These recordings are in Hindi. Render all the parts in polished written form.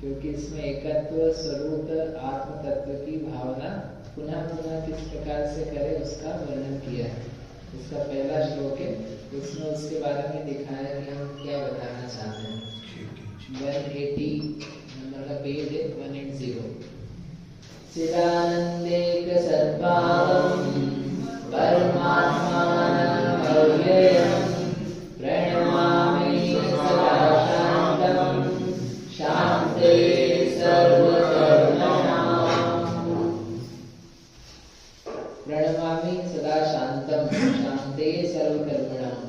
क्योंकि इसमें एकत्व स्वरूप आत्म तत्व की भावना पुनः पुनः किस प्रकार से करे उसका वर्णन किया है। इसका पहला श्लोक है, उसमें उसके बारे में दिखाया कि हम क्या बताना चाहते हैं। 180 नंबर का पेज है, 180। चिदानंदेक सद्भावं परमात्मानं अव्ययं प्रणमामि सदा शान्तं शान्ते सर्वकर्मणाम्। प्रणमामि सदा शांतम शांते सर्वकर्मणाम्।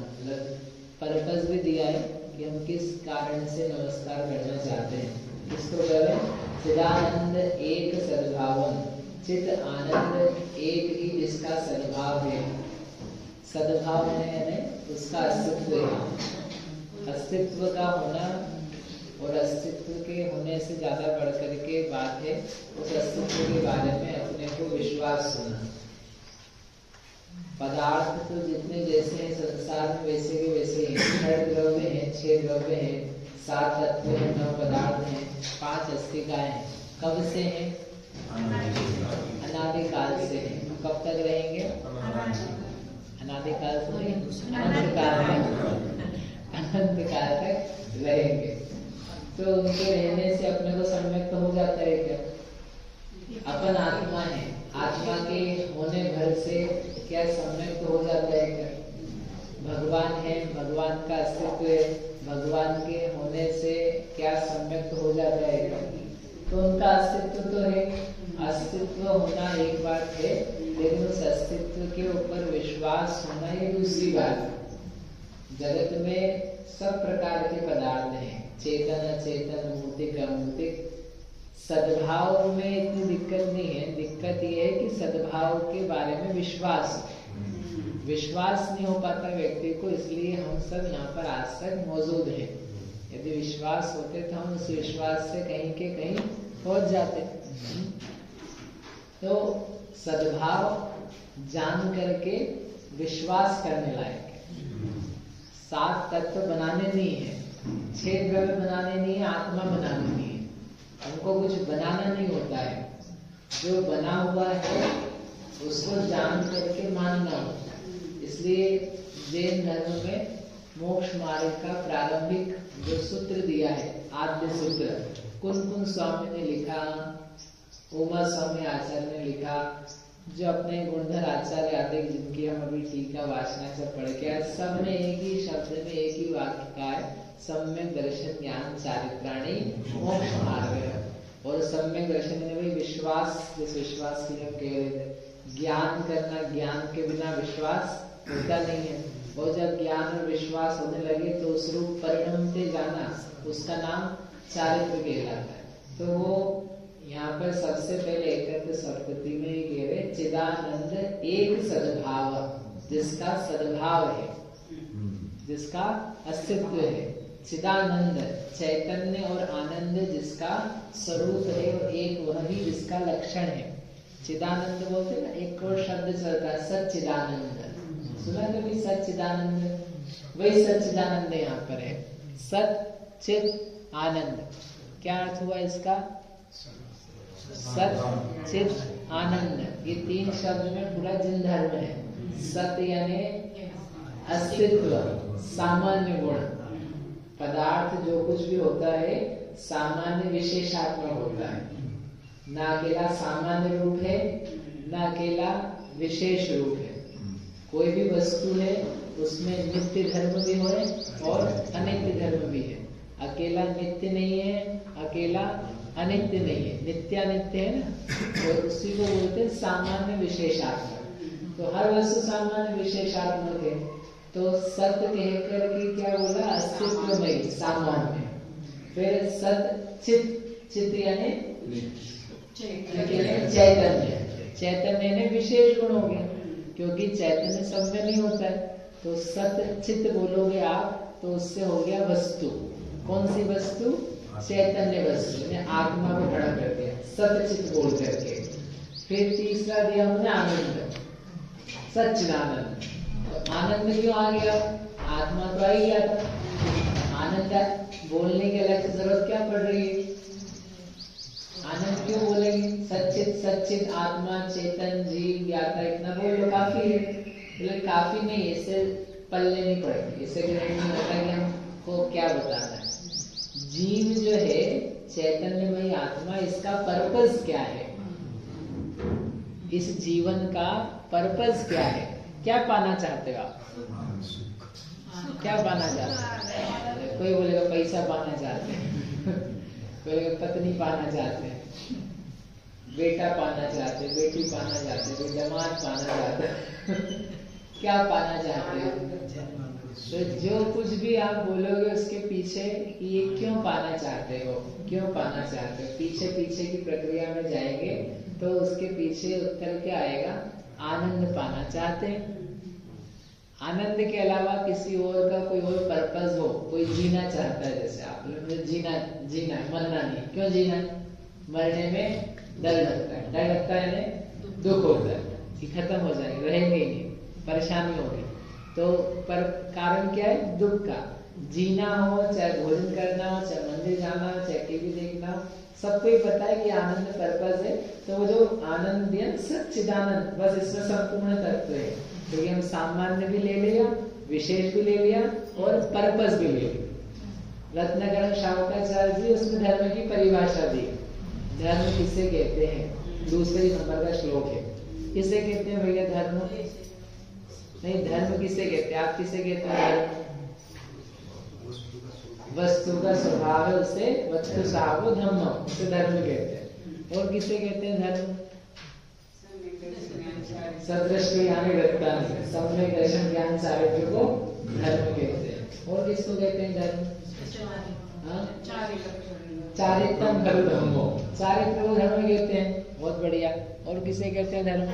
पर्पस भी दिया है कि हम किस कारण से नमस्कार करना चाहते हैं। किसको करें? चिदानंद एक सद्भावम, चित आनंद एक ही जिसका सद्भाव है। सद्भाव है उसका अस्तित्व है। अस्तित्व का होना और अस्तित्व के होने से ज्यादा बढ़कर के बात है उस अस्तित्व के बारे में अपने को विश्वास होना। पदार्थ तो जितने जैसे हैं संसार में वैसे के वैसे हैं। 6 द्रव्य हैं, 6 द्रव्य हैं, 7 तत्व हैं, 9 पदार्थ हैं, 5 अस्तिकाएं हैं। कब से हैं? अनादिकाल से हैं। कब तक रहेंगे? अनादिकाल से नहीं, अनंत काल तक रहेंगे। तो उनके रहने से अपने को सम्यक तो हो जाता है क्या? अपन आत्मा है, आत्मा के होने भर से क्या सम्यक तो हो जाता है क्या? भगवान है, भगवान का अस्तित्व है, भगवान के होने से क्या सम्यक तो हो जाता है क्या? तो उनका अस्तित्व तो है। अस्तित्व होना एक बात है, लेकिन उस अस्तित्व के ऊपर विश्वास होना ये दूसरी बात है। जगत में सब प्रकार के पदार्थ हैं, चेतन अचेतन, मूर्तिक अमूर्तिक। सद्भाव में इतनी दिक्कत नहीं है। दिक्कत ये है कि सद्भाव के बारे में विश्वास नहीं हो पाता व्यक्ति को, इसलिए हम सब यहाँ पर आज तक मौजूद हैं। यदि विश्वास होते तो हम उस विश्वास से कहीं के कहीं पहुंच जाते। तो सद्भाव जान करके विश्वास करने लायक है। 7 तत्व बनाने नहीं है, 6 द्रव्य बनाने नहीं है, आत्मा बनानी नहीं है। हमको कुछ बनाना नहीं होता है। जो बना हुआ है उसको जान करके मानना होता है। इसलिए जैन धर्म में मोक्ष मार्ग का प्रारंभिक जो सूत्र दिया है, आद्य सूत्र, कुन स्वामी ने लिखा, उमा स्वामी आचार्य ने लिखा, जो अपने गुणधर आचार्य आदि जिनकी हम अभी टीका वाचना से पढ़ के आए, सब ने एक ही शब्द में एक ही वाक्य कहा है, सम्यक दर्शन ज्ञान चारित्राणी मोक्ष मार्ग है। और सम्यक दर्शन में भी विश्वास, जिस विश्वास की हम कह रहे थे, ज्ञान करना, ज्ञान के बिना विश्वास होता नहीं है। और जब ज्ञान और विश्वास होने लगे तो उस रूप परिणमते जाना, उसका नाम चारित्र कहलाता है। तो वो यहाँ पर सबसे पहले एकत्र सप्तति में ही कह रहे, चिदानंद एक सद्भाव, जिसका सद्भाव है, जिसका अस्तित्व है। चिदानंद चैतन्य और आनंद जिसका स्वरूप है और एक वही जिसका लक्षण है। चिदानंद बोलते ना, एक और शब्द चलता है सच्चिदानंद, सुना कभी सच्चिदानंद? वही सच्चिदानंद यहाँ पर है। सत चित आनंद, क्या अर्थ हुआ इसका? सत चित आनंद, ये तीन शब्द में पूरा जिन धर्म है। सत यानी अस्तित्व, सामान्य गुण, पदार्थ जो कुछ भी होता है सामान्य विशेषात्मक होता है, ना अकेला सामान्य रूप है ना अकेला विशेष रूप है। कोई भी वस्तु है उसमें नित्य धर्म भी है और अनित्य धर्म भी है। अकेला नित्य नहीं है, अकेला अनित्य नहीं है, नित्यानित्य है ना, तो उसी को बोलते हैं सामान्य विशेषात्मक। तो हर वस्तु सामान्य विशेषात्मक है। तो सत्य कहकर के क्या बोला? अस्तित्वमयी, सामान्य। फिर सत चित, चित यानी चैतन्य, चैतन्य यानी विशेष गुण हो गया, क्योंकि चैतन्य सब में नहीं होता है। तो सत चित बोलोगे आप तो उससे हो गया वस्तु। कौन सी वस्तु? चैतन्य वस्तु ने आत्मा को खड़ा कर दिया सत चित बोल करके। फिर तीसरा दिया हमने आनंद, सच्चिदानंद। तो आनंद क्यों आ गया? आत्मा तो आ ही गया था। आनंद बोलने के अलग से जरूरत क्या पड़ रही है? आनंद क्यों बोलेंगे? सच्चित सच्चित आत्मा चेतन जीव ज्ञाता, इतना बोलो काफी है। बोले काफी नहीं, इससे पल्ले नहीं पड़ेंगे, इससे नहीं होता कि हमको क्या बताना है। जीव जो है चैतन्यमयी आत्मा, इसका पर्पस क्या है? इस जीवन का पर्पस क्या है? क्या पाना चाहते हो आप? क्या पाना चाहते हैं? कोई बोलेगा पैसा पाना चाहते हैं, कोई पत्नी पाना चाहते हैं, बेटा पाना चाहते हैं, बेटी पाना चाहते हैं, कोई जमात पाना चाहते हैं। क्या पाना चाहते हैं? तो जो कुछ भी आप बोलोगे उसके पीछे ये क्यों पाना चाहते हो, क्यों पाना चाहते हो, पीछे पीछे की प्रक्रिया में जाएंगे तो उसके पीछे उत्तर क्या आएगा? आनंद पाना चाहते हैं। आनंद के अलावा किसी और का कोई और पर्पस हो, कोई जीना चाहता है, जैसे आप लोग जीना मरना नहीं। क्यों जीना? मरने में डर लगता है, डर लगता है दुख होता है कि खत्म हो जाएंगे, रहेंगे ही नहीं, परेशानी होगी। तो पर कारण क्या है? दुख का। जीना हो, चाहे भोजन करना हो, चाहे मंदिर जाना हो, चाहे टीवी देखना हो, सबको ही पता है कि आनंद पर्पस है। तो वो जो आनंद दिया सच्चिदानंद, बस इसमें संपूर्ण तत्व है, क्योंकि हम सामान्य भी ले लिया, विशेष भी ले लिया और पर्पस भी ले लिया। रत्नाकरण शावकाचार्य जी उसमें धर्म की परिभाषा दी। धर्म किसे कहते हैं? दूसरे नंबर का श्लोक है। किसे कहते हैं भैया धर्म? नहीं, धर्म किसे कहते हैं? आप किसे कहते हैं धर्म? वस्तु का स्वभाव है, उसे वस्तु साहब धर्म, उसे धर्म कहते हैं। और किसे कहते हैं धर्म? सदृष्टि यानी वृत्तांत, सम्यक दर्शन ज्ञान चारित्र को धर्म कहते हैं। और किसको कहते हैं धर्म? चारित्रम खलु धर्मो, चारित्र को धर्म कहते हैं। बहुत बढ़िया। और किसे कहते हैं धर्म?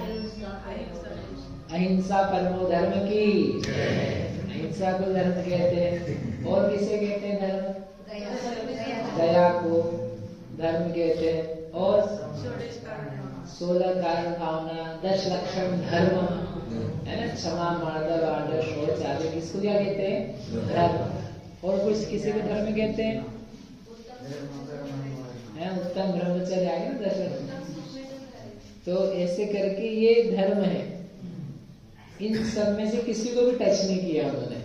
अहिंसा परमो धर्म की, अहिंसा को धर्म कहते हैं। और किसे कहते हैं धर्म? दया को धर्म कहते हैं। और 16 कारण भावना, 10 लक्षण धर्म है ना, क्षमा मर्दव आदर शौच आदि, किसको क्या कहते हैं? धर्म। और कुछ किसी को धर्म कहते हैं? उत्तम ब्रह्मचर्य आएगा 10 लक्षण। तो ऐसे करके ये धर्म है। इन सब में से किसी को भी टच नहीं किया उन्होंने।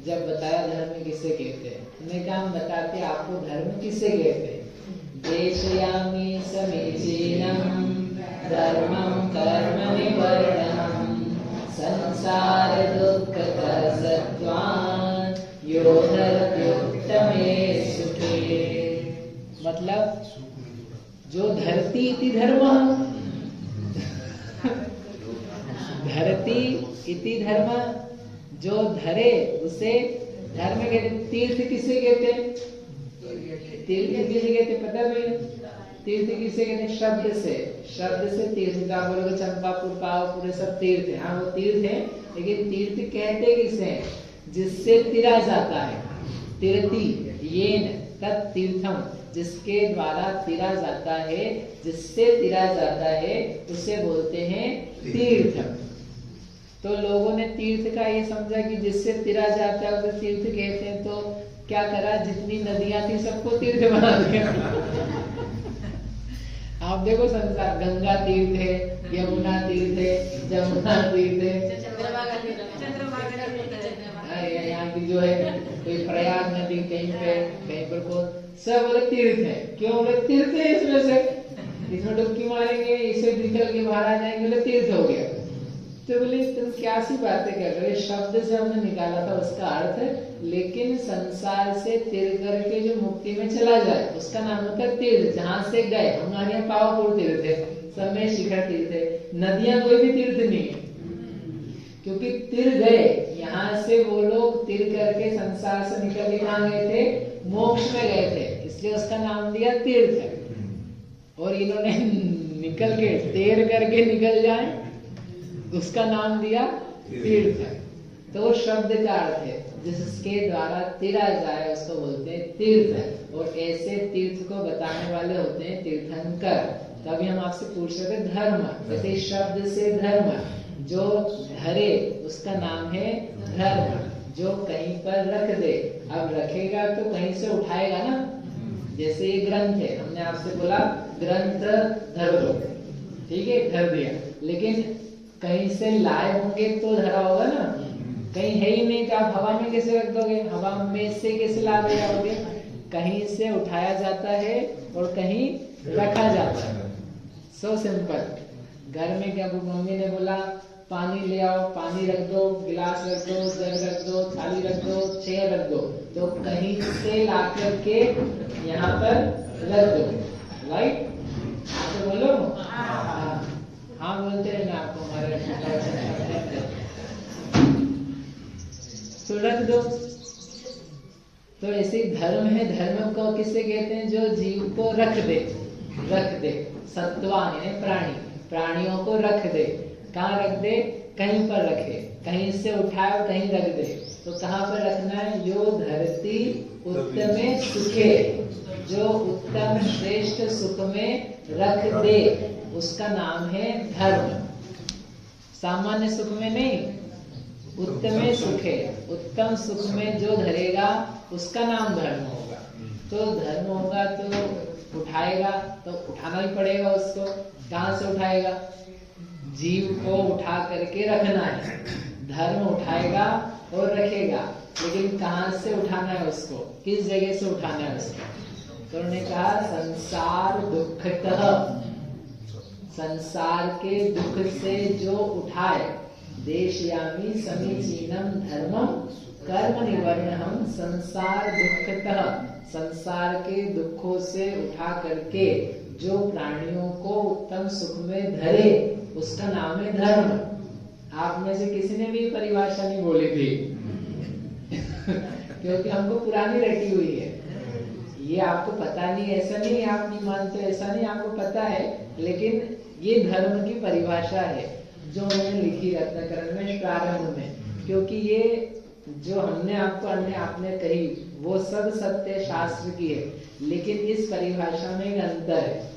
जब बताया धर्म किसे कहते हैं, उन्होंने कहा हम बताते आपको धर्म किसे कहते हैं। देशयामि समीचीनम् धर्मं कर्म निवर्तनम् संसार दुःख सत्वान् यो धर्म्युत्तमे सुखे। मतलब जो धरती इति धर्मः, धरती इति धर्म, जो धरे उसे धर्म कहते। तीर्थ किसे कहते हैं? तीर्थ किसे कहते पता है? तीर्थ किसे कहते? शब्द से, शब्द से तीर्थ का बोलोगे चंपापुर पावापुर सब तीर्थ है। हाँ वो तीर्थ है, लेकिन तीर्थ कहते किसे? जिससे तिरा जाता है। तीर्थी येन तत्तीर्थम, जिसके द्वारा तिरा जाता है, जिससे तिरा जाता है उसे बोलते हैं तीर्थ। तो लोगों ने तीर्थ का ये समझा कि जिससे तिरा जाता है उसे तीर्थ कहते हैं, तो क्या करा, जितनी नदियां थी सबको तीर्थ बना दिया। आप देखो संसार, गंगा तीर्थ है, यमुना तीर्थ है, जमुना तीर्थ है, यहाँ की जो है कोई प्रयाग नदी कहीं पर को सब बोले तीर्थ है। क्यों बोले तीर्थ है, इसमें से इसमें डुबकी मारेंगे, इसे निकल के बाहर आ जाएंगे, बोले तीर्थ हो गया। तो बोले तुम क्या सी बातें कर रहे, शब्द से हमने निकाला था उसका अर्थ, लेकिन संसार से तिर करके जो मुक्ति में चला जाए उसका नाम होता है तीर्थ। जहाँ से गए, हमारे यहाँ पावापुर तीर्थ है, सब में शिखर तीर्थ है, नदियां कोई भी तीर्थ नहीं है, क्योंकि तिर गए। यहाँ से वो लोग तिर करके संसार से निकल के कहाँ गए थे, मोक्ष में गए थे, इसलिए उसका नाम दिया तीर्थ। और इन्होंने निकल के तेर करके निकल जाए, उसका नाम दिया तीर्थ। तो शब्द का अर्थ है जिसके द्वारा तिरा जाए उसको बोलते हैं तीर्थ। और ऐसे तीर्थ को बताने वाले होते हैं तीर्थंकर। तभी हम आपसे पूछ रहे थे धर्म, जैसे शब्द से धर्म, जो धरे उसका नाम है धर्म, जो कहीं पर रख दे। अब रखेगा तो कहीं से उठाएगा ना, जैसे ये ग्रंथ है, हमने आपसे बोला ग्रंथ धर दो, ठीक है, धर दिया, लेकिन कहीं से लाए होंगे तो धरा होगा ना, कहीं है ही नहीं तो आप हवा में कैसे रख दोगे, हवा में से कैसे ला दे जाओगे, कहीं से उठाया जाता है और कहीं रखा जाता है। So simple. घर में क्या मम्मी ने बोला पानी ले आओ, पानी रख दो, गिलास रख दो, जग रख दो, थाली रख दो, चेयर रख दो, तो कहीं से ला करके यहाँ पर रख दो, राइट? तो बोलो हाँ बोलते हैं ना, आपको हमारे तो रख दो। तो ऐसे धर्म है, धर्म को किससे कहते हैं, जो जीव को रख दे, रख दे, सत्वान यानी प्राणी, प्राणियों को रख दे। कहाँ रख दे, कहीं पर रखे, कहीं से उठाए और कहीं रख दे। तो कहाँ पर रखना है, यो धरती उत्तमे सुखे, जो उत्तम श्रेष्ठ सुख में रख दे उसका नाम है धर्म। सामान्य सुख में नहीं, उत्तमे सुखे, उत्तम सुख में जो धरेगा उसका नाम धर्म होगा। तो धर्म होगा तो उठाएगा, तो उठाना ही पड़ेगा उसको। कहाँ से उठाएगा, जीव को उठा करके रखना है। धर्म उठाएगा और रखेगा, लेकिन कहाँ से उठाना है उसको, किस जगह से उठाना है उसको। तो उन्होंने कहा संसार दुखतः, संसार के दुख से जो उठाए, देशयामी समीचीनम धर्मम कर्म निवर्णहम, संसार दुखतः, संसार के दुखों से उठा करके जो प्राणियों को उत्तम सुख में धरे उसका नाम है धर्म। आप में से किसी ने भी परिभाषा नहीं बोली थी क्योंकि हमको पुरानी रटी हुई है, ये आपको पता नहीं, ऐसा नहीं आप नहीं मानते, ऐसा नहीं, आपको पता है, लेकिन ये धर्म की परिभाषा है जो उन्होंने लिखी रत्नाकरण में प्रारंभ में। क्योंकि ये जो हमने आपको आपने कही वो सब सत्य शास्त्र की है, लेकिन इस परिभाषा में एक अंतर है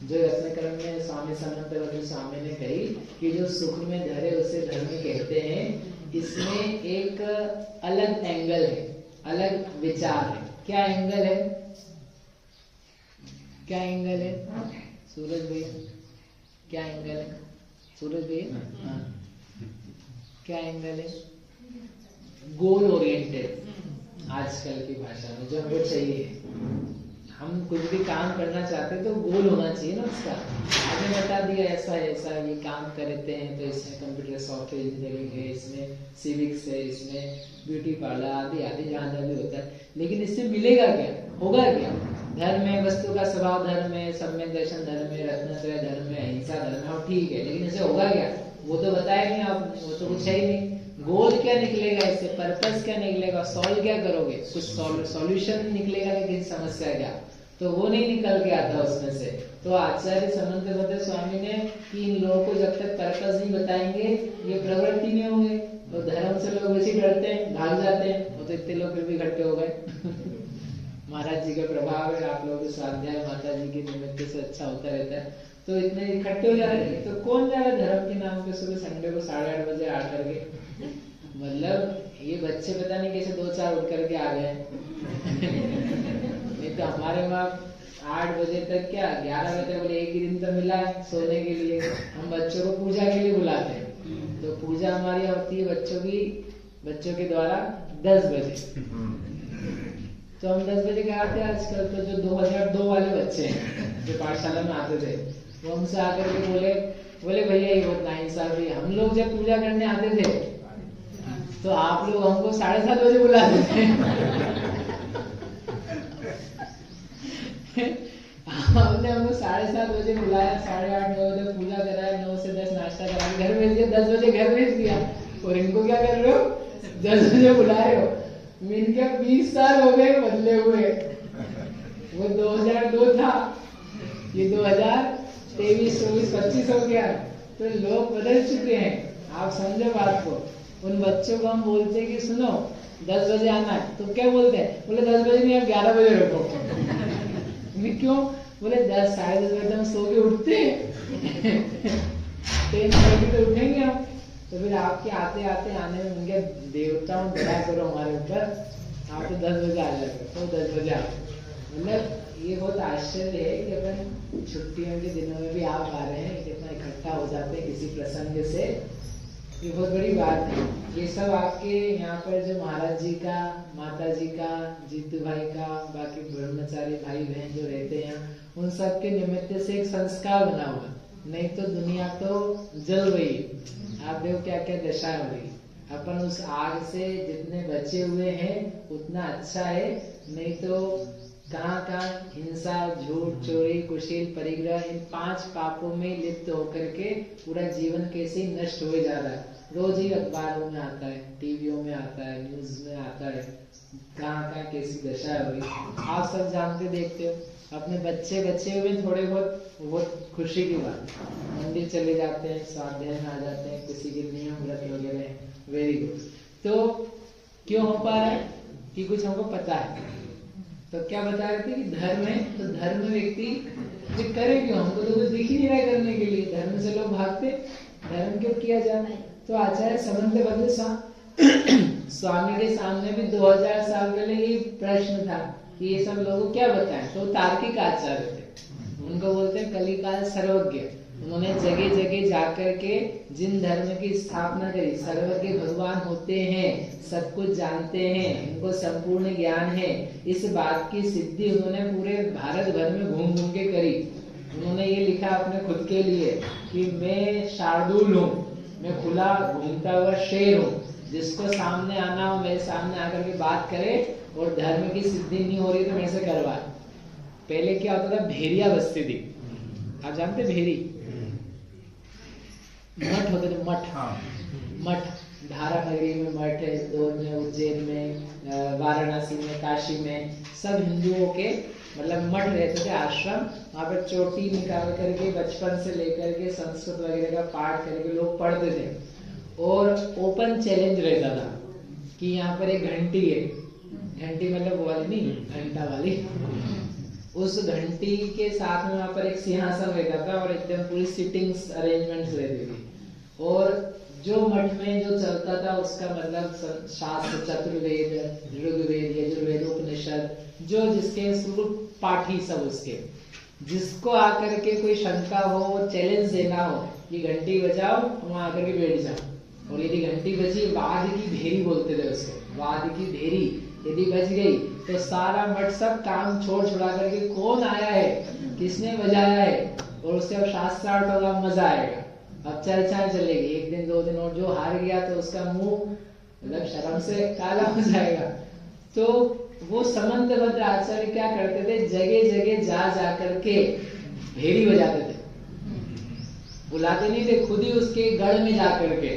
जो रत्नाकरण में स्वामी समंत स्वामी ने कही कि जो सुख में धरे उसे धर्म कहते हैं। इसमें एक अलग एंगल है, अलग विचार है। क्या एंगल है, क्या एंगल है सूरज भैया, क्या एंगल है सूरज भैया? हाँ, क्या एंगल है? गोल ओरिएंटेड आजकल की भाषा में जो हमको चाहिए। हम कुछ भी काम करना चाहते हैं तो गोल होना चाहिए ना उसका। आगे बता दिया ऐसा ऐसा ये काम करते हैं, तो इसमें कंप्यूटर सॉफ्टवेयर इंजीनियरिंग है, इसमें सिविक्स है, इसमें ब्यूटी पार्लर आदि आदि जहाँ जहाँ भी होता है, लेकिन इससे मिलेगा क्या, होगा क्या? धर्म है, वस्तु का स्वभाव धर्म है, सम्यक दर्शन धर्म है, रत्नत्रय धर्म है, अहिंसा धर्म है, ठीक है, लेकिन इससे होगा क्या? वो तो बताया नहीं आपने, वो तो कुछ है ही नहीं। गोल क्या निकलेगा इससे, पर्पस क्या निकलेगा, सॉल्व क्या करोगे, कुछ सॉल्यूशन निकलेगा कि किसी समस्या का, तो वो नहीं निकल के आता उसमें से। तो आचार्य समंत स्वामी ने कि इन लोगों को जब तक पर्पस नहीं बताएंगे ये प्रवृत्ति नहीं होंगे। तो धर्म से लोग वैसे डरते हैं, भाग जाते हैं, वो तो इतने लोग फिर भी इकट्ठे हो गए महाराज जी का प्रभाव है, आप लोगों के स्वाध्याय माता जी के निमित्त से अच्छा होता रहता है, तो इतने इकट्ठे हो जा रहे हैं। तो कौन जा रहा है धर्म के नाम पे सुबह संडे को 8:30 बजे आ करके? मतलब ये बच्चे पता नहीं कैसे 2-4 उठ करके आ गए। नहीं तो हमारे वहाँ 8 बजे तक क्या 11 बजे, बोले एक ही दिन तो मिला है सोने के लिए। हम बच्चों को पूजा के लिए बुलाते हैं, तो पूजा हमारी होती है बच्चों के द्वारा 10 बजे। तो हम 10 बजे कराते हैं आजकल। तो जो 2002 वाले बच्चे हैं जो पाठशाला में आते थे, वो हमसे आकर के बोले भैया ये बहुत नाइंसाफी, हम लोग जब पूजा करने आते थे तो आप लोग हमको 7:30 बजे बुलाते थे। हमने हमको 7:30 बजे बुलाया, 8:30-9 बजे पूजा कराया, 9 से 10 नाश्ता करा के घर भेज दिया, 10 बजे घर भेज दिया। और इनको क्या कर रहे हो? 10 बजे बुला रहे हो। इनके 20 साल हो गए बदले हुए। वो 2002 था, ये 2023, 24, 25 हो गया। तो लोग बदल चुके हैं, आप समझो बात को। उन बच्चों को हम बोलते हैं कि सुनो 10 बजे आना है, तो क्या बोलते हैं? बोले 10 बजे नहीं, आप 11 बजे रखो। क्यों? बोले 10 साढ़े 10 बजे हम सो के उठते हैं। 10 बजे तो उठेंगे हम। तो फिर आपके आते आने में उनके देवताओं दया करो हमारे ऊपर, आप तो 10 बजे आ जाते हो, तो 10 बजे आओ। मतलब ये बहुत आश्चर्य है कि अपन छुट्टियों के दिनों में भी आप आ रहे हैं, कितना इकट्ठा हो जाते हैं किसी प्रसंग से, ये बहुत बड़ी बात है। ये सब आपके यहाँ पर जो महाराज जी का, माता जी का, जीतू भाई का, बाकी ब्रह्मचारी भाई बहन जो रहते हैं, उन सब के निमित्त से एक संस्कार बना हुआ, नहीं तो दुनिया तो जल रही। आप देखो क्या क्या दशा हो रही। अपन उस आग से जितने बचे हुए हैं उतना अच्छा है, नहीं तो कहाँ हिंसा, झूठ, चोरी, कुशील, परिग्रह, इन 5 पापों में लिप्त होकर के पूरा जीवन कैसे नष्ट हो जा रहा है। रोज ही अखबारों में आता है, टीवियों में आता है, न्यूज में आता है, कहाँ कैसी दशा हुई आप सब जानते देखते हो। अपने बच्चे हुए थोड़े बहुत खुशी की बात, मंदिर चले जाते हैं, स्वाध्याय में आ जाते हैं, किसी के नियम व्रत वगैरह, वेरी गुड। तो क्यों हो पा रहा है कि कुछ हमको पता है। तो क्या बता रहे थे कि धर्म है, तो धर्म व्यक्ति करे क्यों? हमको तो कुछ दिख ही नहीं रहा करने के लिए, धर्म से लोग भागते, धर्म क्यों किया जाना है? तो आचार्य समन्त भद्र स्वामी के सामने भी 2000 साल पहले ये प्रश्न था कि ये सब लोगों क्या बताएं। तो तार्किक आचार्य थे, उनको बोलते हैं कलिकाल सर्वज्ञ। उन्होंने जगह जगह जाकर के जिन धर्म की स्थापना करी, सर्वज्ञ भगवान होते हैं, सब कुछ जानते हैं, इनको संपूर्ण ज्ञान है, इस बात की सिद्धि उन्होंने पूरे भारत भर में घूम घूम के करी। उन्होंने ये लिखा अपने खुद के लिए कि मैं शार्दूल हूँ, मैं खुला घूमता हुआ शेर हूँ, जिसको सामने आना हो मेरे सामने आकर के बात करे, और धर्म की सिद्धि नहीं हो रही तो मेरे से करवाए। पहले क्या होता था, भेड़िया बस्ती थी, आप जानते भेड़ी, मठ होते थे, मठ धारा नगरी में मठ है, इंदौर में, उज्जैन में, वाराणसी में, काशी में, सब हिंदुओं के मतलब मठ रहते थे, आश्रम। वहाँ पर चोटी निकाल करके बचपन से लेकर के संस्कृत वगैरह का पाठ करके लोग पढ़ते थे, और ओपन चैलेंज रहता था कि यहाँ पर एक घंटी है, घंटी मतलब वो वाली नहीं, घंटा वाली, उस घंटी के साथ में वहाँ पर एक सिंहासन रहता था और एकदम पूरी सिटिंग्स अरेंजमेंट्स रहती थी। और जो मठ में जो चलता था उसका मतलब शास्त्र, चतुर्वेद, ऋग्वेद, यजुर्वेद, उपनिषद, जो जिसके पाठी सब उसके, जिसको आकर के कोई शंका हो, चैलेंज देना हो कि घंटी बजाओ, वहां आकर के बैठ जाओ। और यदि घंटी बजी, वाद की भेरी बोलते थे उसको, वाद की भेरी यदि बज गई तो सारा मठ सब काम छोड़ छुड़ा करके कौन आया है, किसने बजाया है, और उससे अब शास्त्रार्थ होगा, मजा आएगा, अब चर्चा चलेगी 1 दिन 2 दिन। और जो हार गया तो उसका मुंह मतलब शर्म से काला हो जाएगा। तो वो समन्त भद्र आचार्य क्या करते थे, जगह जगह जा करके भेरी बजाते थे, बुलाते नहीं थे, खुद ही उसके गढ़ में जा करके,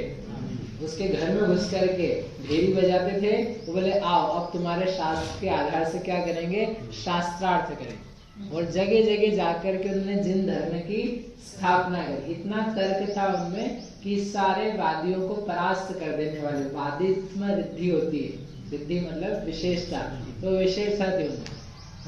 उसके घर में घुस करके भेरी बजाते थे। वो बोले आओ अब तुम्हारे शास्त्र के आधार से क्या करेंगे, शास्त्रार्थ करेंगे। और जगह जगह जाकर के उन्होंने जिन धर्म की स्थापना करी, इतना तर्क था उनमें कि सारे वादियों को परास्त कर देने वाले, वादित्व रिद्धि होती है, रिद्धि मतलब विशेषता, तो विशेषता थी उनमें।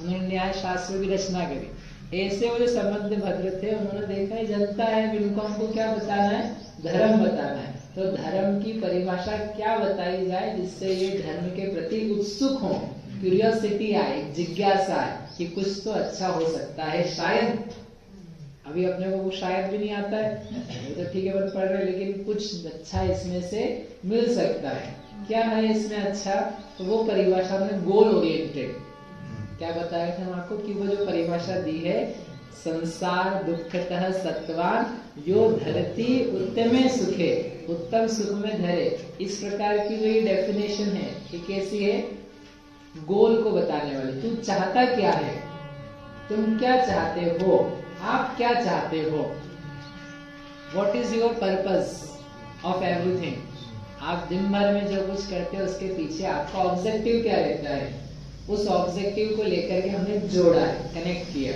उन्होंने न्याय शास्त्र की रचना करी। ऐसे वो जो संबंध भद्र थे, उन्होंने देखा है जनता है, इनको हमको क्या बताना है, धर्म बताना है। तो धर्म की परिभाषा क्या बताई जाए जिससे ये धर्म के प्रति उत्सुक हो, क्यूरियोसिटी आए, जिज्ञासा आए कि कुछ तो अच्छा हो सकता है शायद। अभी अपने को वो शायद भी नहीं आता है, वो तो ठीक है बस पढ़ रहे, लेकिन कुछ अच्छा इसमें से मिल सकता है। क्या है इसमें अच्छा? तो वो परिभाषा में गोल ओरिएंटेड क्या बताया था आपको कि वो जो परिभाषा दी है, संसार दुखतः सत्वान यो धरती उत्तमे सुखे, उत्तम सुख में धरे। इस प्रकार की जो ये डेफिनेशन है कि कैसी है, गोल को बताने वाली। तू चाहता क्या है, तुम क्या चाहते हो, आप क्या चाहते हो, what is your purpose of everything. आप दिन भर में जो कुछ करते हो उसके पीछे आपका ऑब्जेक्टिव क्या रहता है, उस ऑब्जेक्टिव को लेकर के हमने जोड़ा है, कनेक्ट किया।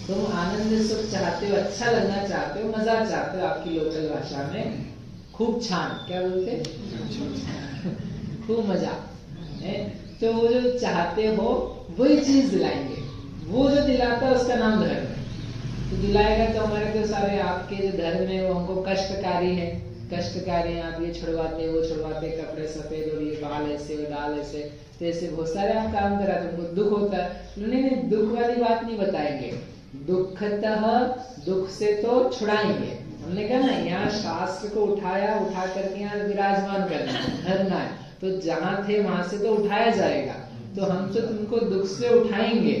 तुम आनंद सुख चाहते हो, अच्छा लगना चाहते हो, मजा चाहते हो, आपकी लोकल भाषा में खूब छान क्या बोलते खूब मजा है। तो वो जो चाहते हो वही चीज दिलाएंगे, वो जो दिलाता है उसका नाम धर्म है। तो दिलाएगा तो हमारे तो सारे आपके जो धर्म है वो हमको कष्टकारी है, कष्टकारी है, आप ये छुड़वाते वो छुड़वाते, कपड़े सफेद और ये बाल ऐसे और दाल ऐसे, तो ऐसे बहुत सारे आप काम कराते, उनको दुख होता है। नहीं, दुख वाली बात नहीं बताएंगे, दुखतः दुख से तो छुड़ाएंगे। हमने कहा ना, यहाँ शास्त्र को उठाया, उठा करके यहाँ विराजमान करना धरना है, तो जहाँ थे वहां से तो उठाया जाएगा। तो हम तो तुमको दुख से उठाएंगे,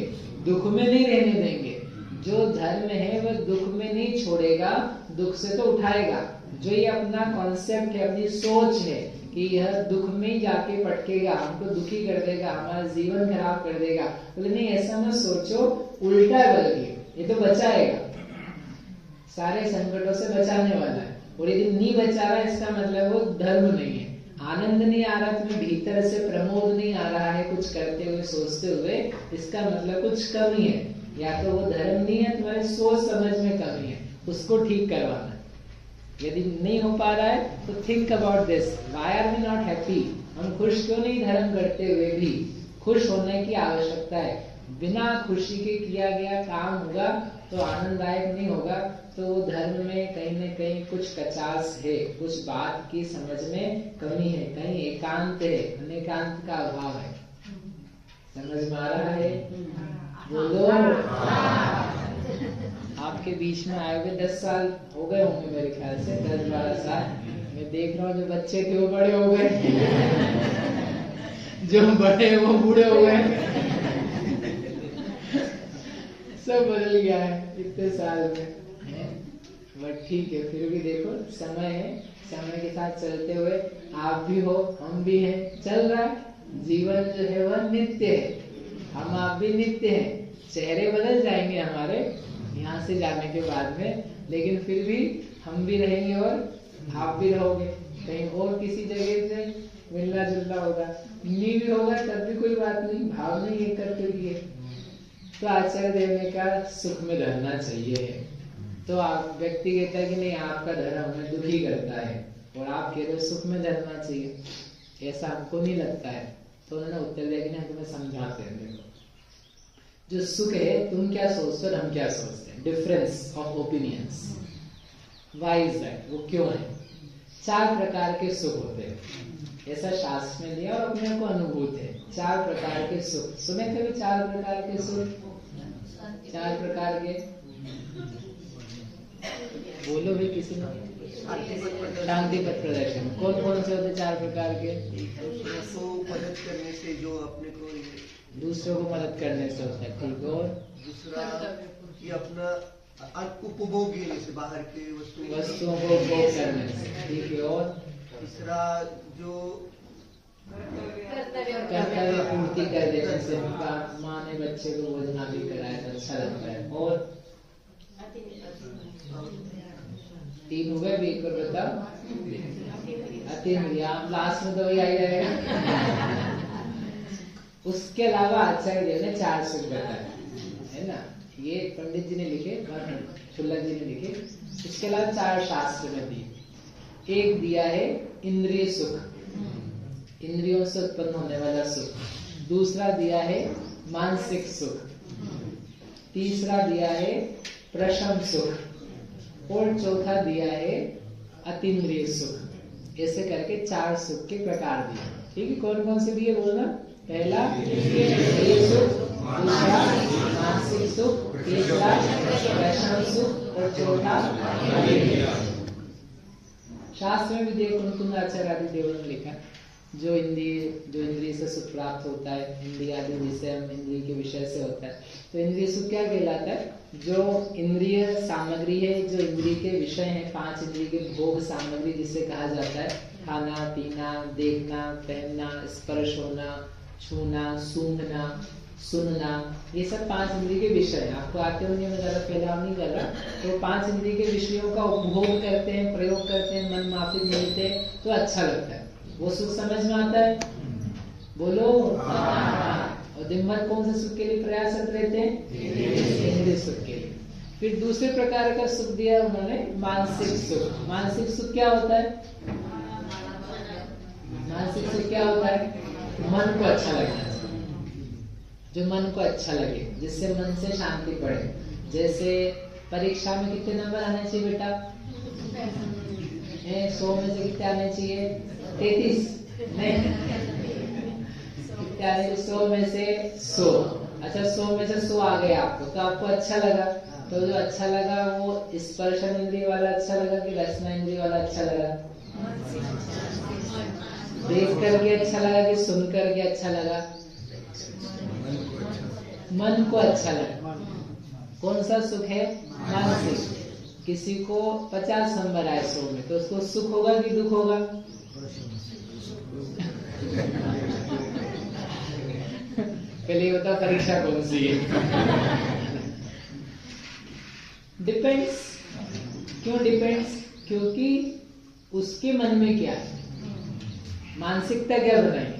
दुख में नहीं रहने देंगे। जो धर्म है वह दुख में नहीं छोड़ेगा, दुख से तो उठाएगा। जो ये अपना कॉन्सेप्ट है, अपनी सोच है कि यह दुख में ही जाके पटकेगा, हमको दुखी कर देगा, हमारा जीवन खराब कर देगा, बोले नहीं ऐसा मत सोचो, उल्टा है, बल्कि ये तो बचाएगा, सारे संकटों से बचाने वाला है। और यदि नहीं बचा रहा है इसका मतलब वो धर्म नहीं है। आनंद नहीं आ रहा, तुम्हें भीतर से प्रमोद नहीं आ रहा है कुछ करते हुए सोचते हुए, इसका मतलब कुछ कमी है। या तो वो धर्म नहीं है, तुम्हारी सोच समझ में कमी है, उसको ठीक करवाना है। यदि नहीं हो पा रहा है तो think about this, why are we not happy, हम खुश क्यों नहीं धर्म करते हुए भी। खुश होने की आवश्यकता है, बिना खुशी के किया गया काम होगा तो आनंददायक नहीं होगा। तो वो धर्म में कहीं न कहीं कुछ कचास है, कुछ बात की समझ में कमी है, कहीं एकांत है, अनेकांत का अभाव है। समझ में आ रहा है? बोलो। आपके बीच में आए हुए 10 साल हो गए होंगे मेरे ख्याल से, 10-12 साल। मैं देख रहा हूँ जो बच्चे थे वो बड़े हो गए जो बड़े वो बूढ़े हो गए सब बदल गया है इतने साल में। बट ठीक है, फिर भी देखो समय है, समय के साथ चलते हुए आप भी हो, हम भी हैं, चल रहा है। जीवन जो है वह नित्य है, हम आप भी नित्य हैं। चेहरे बदल जाएंगे हमारे यहाँ से जाने के बाद में, लेकिन फिर भी हम भी रहेंगे और आप भी रहोगे। कहीं और किसी जगह से मिलना जुलना होगा, नहीं भी होगा तब भी कोई बात नहीं, भाव नहीं है करते लिए। तो आचार्य देव ने कहा सुख में रहना चाहिए। तो आप व्यक्ति कहता है कि नहीं आपका धर्म हमें दुखी करता है, और आप कह रहे हो सुख में रहना चाहिए, ऐसा हमको नहीं लगता है। तो उन्होंने उत्तर दिया कि नहीं, तुम्हें समझाते हैं। देखो जो सुख है तुम क्या सोचते हो, हम क्या सोचते हैं, difference of opinions. Why is that, वो क्यों है? 4 प्रकार के सुख होते हैं, ऐसा शास्त्र में दिया और अपने को अनुभूत है। 4 प्रकार के सुख सुने कभी? 4 प्रकार के सुख, 4 प्रकार के बोलो भी किसी ने। शांति पथ प्रदर्शन कौन कौन से होते 4 प्रकार के? दूसरों को मदद करने से, जो अपने को दूसरों को मदद करने से होता है, ठीक। और दूसरा ये अपना उपभोग, जैसे बाहर के वस्तुओं को उपभोग करने से, ठीक है। और तीसरा जो कर्तव्य पूर्ति कर देने से, माँ ने बच्चे को भोजन आदि कराया तो अच्छा लगता है। और 3 हो गए भी, एक और बताओ। अतिमर्याद, लास्ट में तो वही आ जाएगा। उसके अलावा आचार्य देव ने 4 सुख बताए, है ना। ये पंडित जी ने लिखे और शुल्लक जी ने लिखे। इसके अलावा 4 शास्त्र में दिए। एक दिया है इंद्रिय सुख, इंद्रियों से उत्पन्न होने वाला सुख। दूसरा दिया है मानसिक सुख, तीसरा दिया है प्रशम सुख और चौथा दिया है अतीन्द्रिय सुख। ऐसे करके 4 सुख के प्रकार दिए। ठीक है, कौन कौन से दिए बोलना? पहला इंद्रिय सुख, दूसरा मानसिक सुख, तीसरा प्रशम सुख और चौथा अतीन्द्रिय। शास्त्र में भी देखो मुकुंद आचार्य आदि देवों ने लिखा, जो इंद्रिय से सुख प्राप्त होता है, इंद्रिय आदि विषय इंद्रिय के विषय से होता है, तो इंद्रिय सुख क्या कहलाता है? जो इंद्रिय सामग्री है, जो इंद्रिय के विषय है, 5 इंद्रिय के भोग सामग्री जिसे कहा जाता है, खाना पीना, देखना, पहनना, स्पर्श होना, छूना, सूंघना, सुनना, ये सब 5 इंद्रिय के विषय है। आपको आते होंगे, मैं ज्यादा फैलाव नहीं कर रहा। तो 5 इंद्रिय के विषयों का उपभोग करते हैं, प्रयोग करते हैं, मन माफी मिलते हैं तो अच्छा लगता है, वो सुख समझ में आता है, बोलो। और दिन भर कौन से सुख के लिए प्रयासरत रहते हैं? इंद्रिय सुख के लिए। फिर दूसरे प्रकार का सुख दिया उन्होंने, मानसिक सुख। मानसिक सुख क्या होता है? मानसिक सुख क्या होता है? मन को अच्छा लगना, जो मन को अच्छा लगे, जिससे मन से शांति पड़े। जैसे परीक्षा में कितने नंबर आने चाहिए बेटा? 100 में से कितने आने चाहिए? 33 नहीं, कितने आने? 100 में से 100। अच्छा, 100 में से 100 आ गए आपको, तो आपको अच्छा लगा। तो जो अच्छा लगा वो स्पर्शन इंद्रिय वाला अच्छा लगा कि रसना इंद्रिय वाला अच्छा लगा? देख करके अच्छा लगा कि सुन करके अच्छा लगा? मन को अच्छा लगा। कौन सा सुख है? मानसिक। किसी को 50 नंबर आए 100 में, तो उसको सुख होगा कि दुख होगा? पहले ये बता, परीक्षा कौन सी है? डिपेंड्स। क्यों डिपेंड्स? क्योंकि उसके मन में क्या है, मानसिकता क्या बनाई,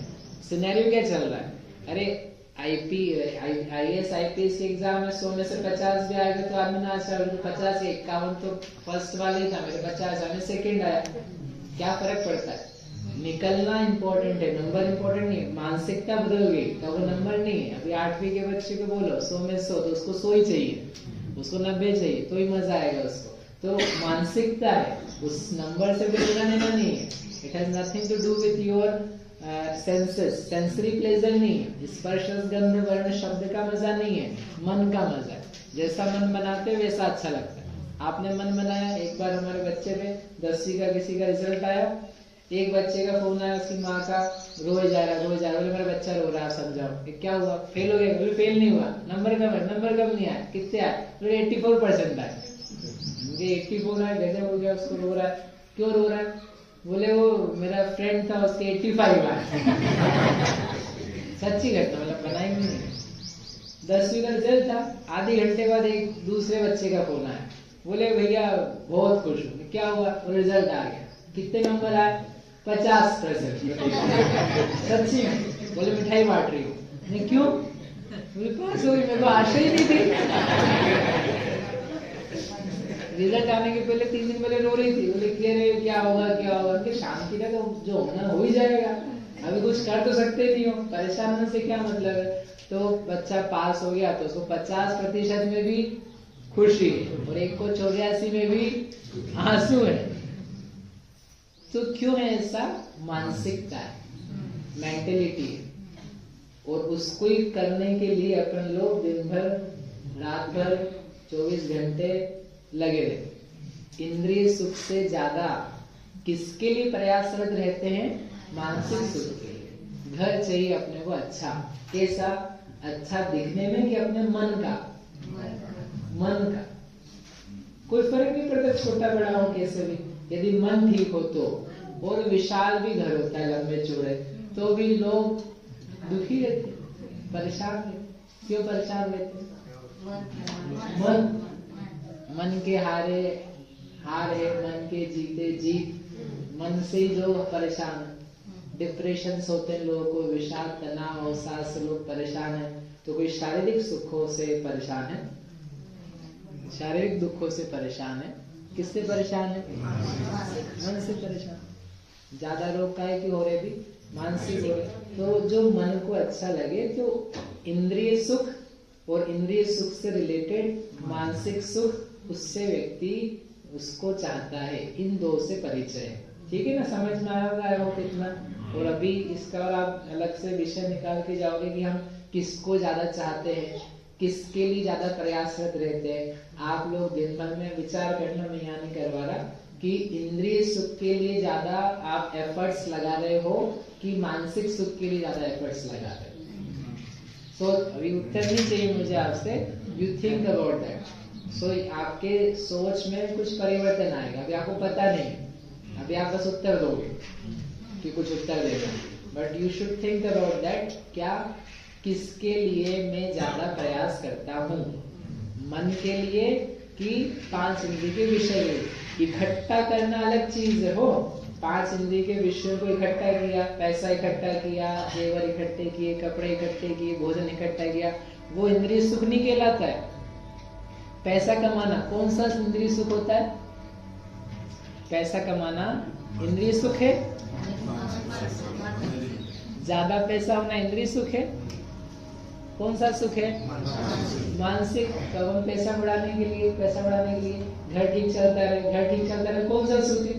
सिनेरियो क्या चल रहा है। अरे IAS IPS के एग्जाम में 100 में से 50 भी आएगा तो आदमी ना अच्छा, 50 से 51 तो फर्स्ट वाले ही था, मेरे 50 आया, सेकंड आया, क्या फर्क पड़ता है? निकलना इम्पोर्टेंट है, नंबर इम्पोर्टेंट नहीं है। मानसिकता बदल गई तो वो नंबर नहीं है। अभी 8वीं के बच्चे को बोलो 100 में 100, तो उसको 100 ही चाहिए, उसको 90 चाहिए, तो ही मजा आएगा उसको। तो मानसिकता है, उस नंबर से भी लेना देना नहीं है। It has nothing to do with your senses, sensory pleasure नहीं है। स्पर्श गंध वर्ण शब्द का मजा नहीं है, मन का मजा है। जैसा मन बनाते वैसा अच्छा लगता है। आपने मन बनाया। एक बार हमारे बच्चे पे 10वीं का किसी का रिजल्ट आया, एक बच्चे का फोन आया, उसकी माँ का, रोए जा रहा बोले मेरा बच्चा रो रहा है, समझाओ। क्या हुआ? फेल हो गया? बोले फेल नहीं हुआ, नंबर कम है। नंबर कम नहीं आया, कितने आए? बोले 84% आए। 84 आए, गजब हो गया, उसको रो रहा है। क्यों रो रहा है? बोले वो मेरा फ्रेंड था, उसके 85 आए। सच्ची घटना, मतलब बनाई नहीं। 10वीं का रिजल्ट था, आधे घंटे बाद एक दूसरे बच्चे का फोन आया, बोले भैया बहुत खुश हूँ। क्या हुआ? रिजल्ट आ गया। कितने नंबर आए? 50%। सच्ची में? बोले मिठाई बांट रही हूँ। क्यों? बोले पास हो गई, मेरे को आशा ही नहीं थी। रिजल्ट आने के पहले 3 दिन पहले रो रही थी, बोले क्या होगा क्या होगा। कि शांति का तो जो होना हो ही जाएगा, अभी कुछ कर तो सकते नहीं हो, परेशान होने से क्या मतलब है। तो बच्चा पास हो गया तो उसको 50% में भी खुशी है और एक को 84 में भी आंसू है। तो क्यों है ऐसा? मानसिकता है, मेंटेलिटी है। और उसको ही करने के लिए अपन लोग दिन भर रात भर 24 घंटे लगे रहते। इंद्रिय सुख से ज्यादा किसके लिए प्रयासरत रहते हैं? मानसिक सुख के लिए। घर चाहिए अपने को अच्छा, कैसा? अच्छा दिखने में कि अपने मन का? मन का। कोई फर्क नहीं पड़ता छोटा बड़ा हो कैसे भी, यदि मन ठीक हो तो। और विशाल भी घर होता है लंबे चौड़े, तो भी लोग दुखी रहते, परेशान रहते। क्यों परेशान रहते? मन के हार है, मन के जीते जीत। मन से ही लोग परेशान है। डिप्रेशन होते हैं लोगों को, विषाद तनाव अवसाद से लोग परेशान है। तो कोई शारीरिक सुखों से परेशान है, शारीरिक दुखों से परेशान है। किससे परेशान है? मन से परेशान। ज्यादा लोग काहे की हो रहे भी? मानसिक हो रहे। तो जो मन को अच्छा लगे, तो इंद्रिय सुख और इंद्रिय सुख से रिलेटेड मानसिक सुख उससे व्यक्ति उसको चाहता है। इन दो से परिचय है। ठीक है ना, समझ में आ रहा है वो कितना। और अभी इसका और आप अलग से विषय निकाल के जाओगे कि हम किसको ज्यादा चाहते हैं, किसके लिए ज्यादा प्रयासरत रहते हैं। आप लोग दिन भर में विचार करना, मैं यहाँ नहीं करवा रहा, कि इंद्रिय सुख के लिए ज्यादा आप एफर्ट्स लगा रहे हो कि मानसिक सुख के लिए ज्यादा एफर्ट्स लगा रहे हो। सो अभी उत्तर नहीं चाहिए मुझे आपसे, यू थिंक अबाउट दैट। सो आपके सोच में कुछ परिवर्तन आएगा। अभी आपको पता नहीं, अभी आप बस उत्तर दोगे कि कुछ उत्तर देना, but you should think about that. क्या किसके लिए मैं ज्यादा प्रयास करता हूँ, मन के लिए कि 5 इंद्रिय के विषय में। इकट्ठा करना अलग चीज है। हो 5 इंद्रिय के विषयों को इकट्ठा किया, पैसा इकट्ठा किया, जेवर इकट्ठे किए, कपड़े इकट्ठे किए, भोजन इकट्ठा किया, वो इंद्रिय सुख नहीं कहलाता है। पैसा कमाना कौन सा इंद्रिय सुख होता है? पैसा कमाना इंद्रिय सुख है। ज्यादा पैसा होना इंद्रिय सुख है। कौन सा सुख है? मानसिक। कब हम पैसा बढ़ाने के लिए, पैसा बढ़ाने के लिए घर ठीक चलता रहे, घर ठीक चलता रहे, कौन सा सुख है?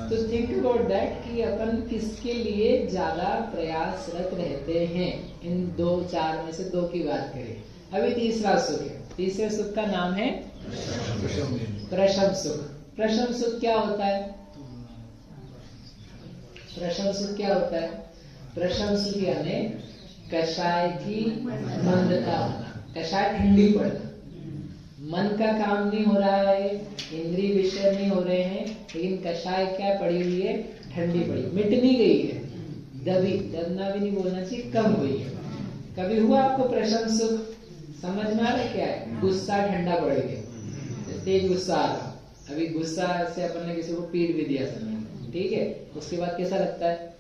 तो थिंक अबाउट दैट कि अपन किसके लिए ज्यादा प्रयासरत रहते हैं। इन 2-4 में से 2 की बात करें। अभी तीसरा सुख है। तीसरे सुख का नाम है प्रशम सुख। प्रशम सुख क्या होता है? प्रशम सुख क्या होता है? प्रशम सुख यानी कषाय की मंदता होना, कषाय ठंडी पड़ना। मन का काम नहीं हो रहा है, इंद्रिय विषय नहीं हो रहे हैं, लेकिन कषाय क्या पड़ी हुई है? ठंडी पड़ी, मिट नहीं गई है, दबी, दबना भी नहीं बोलना चाहिए, कम हुई है। कभी हुआ आपको प्रशम सुख? समझ में आ रहा है क्या है? गुस्सा ठंडा पड़ गया, तेज गुस्सा आ रहा, अभी गुस्सा से अपन ने किसी को पीट भी दिया समय, ठीक है, उसके बाद कैसा लगता है?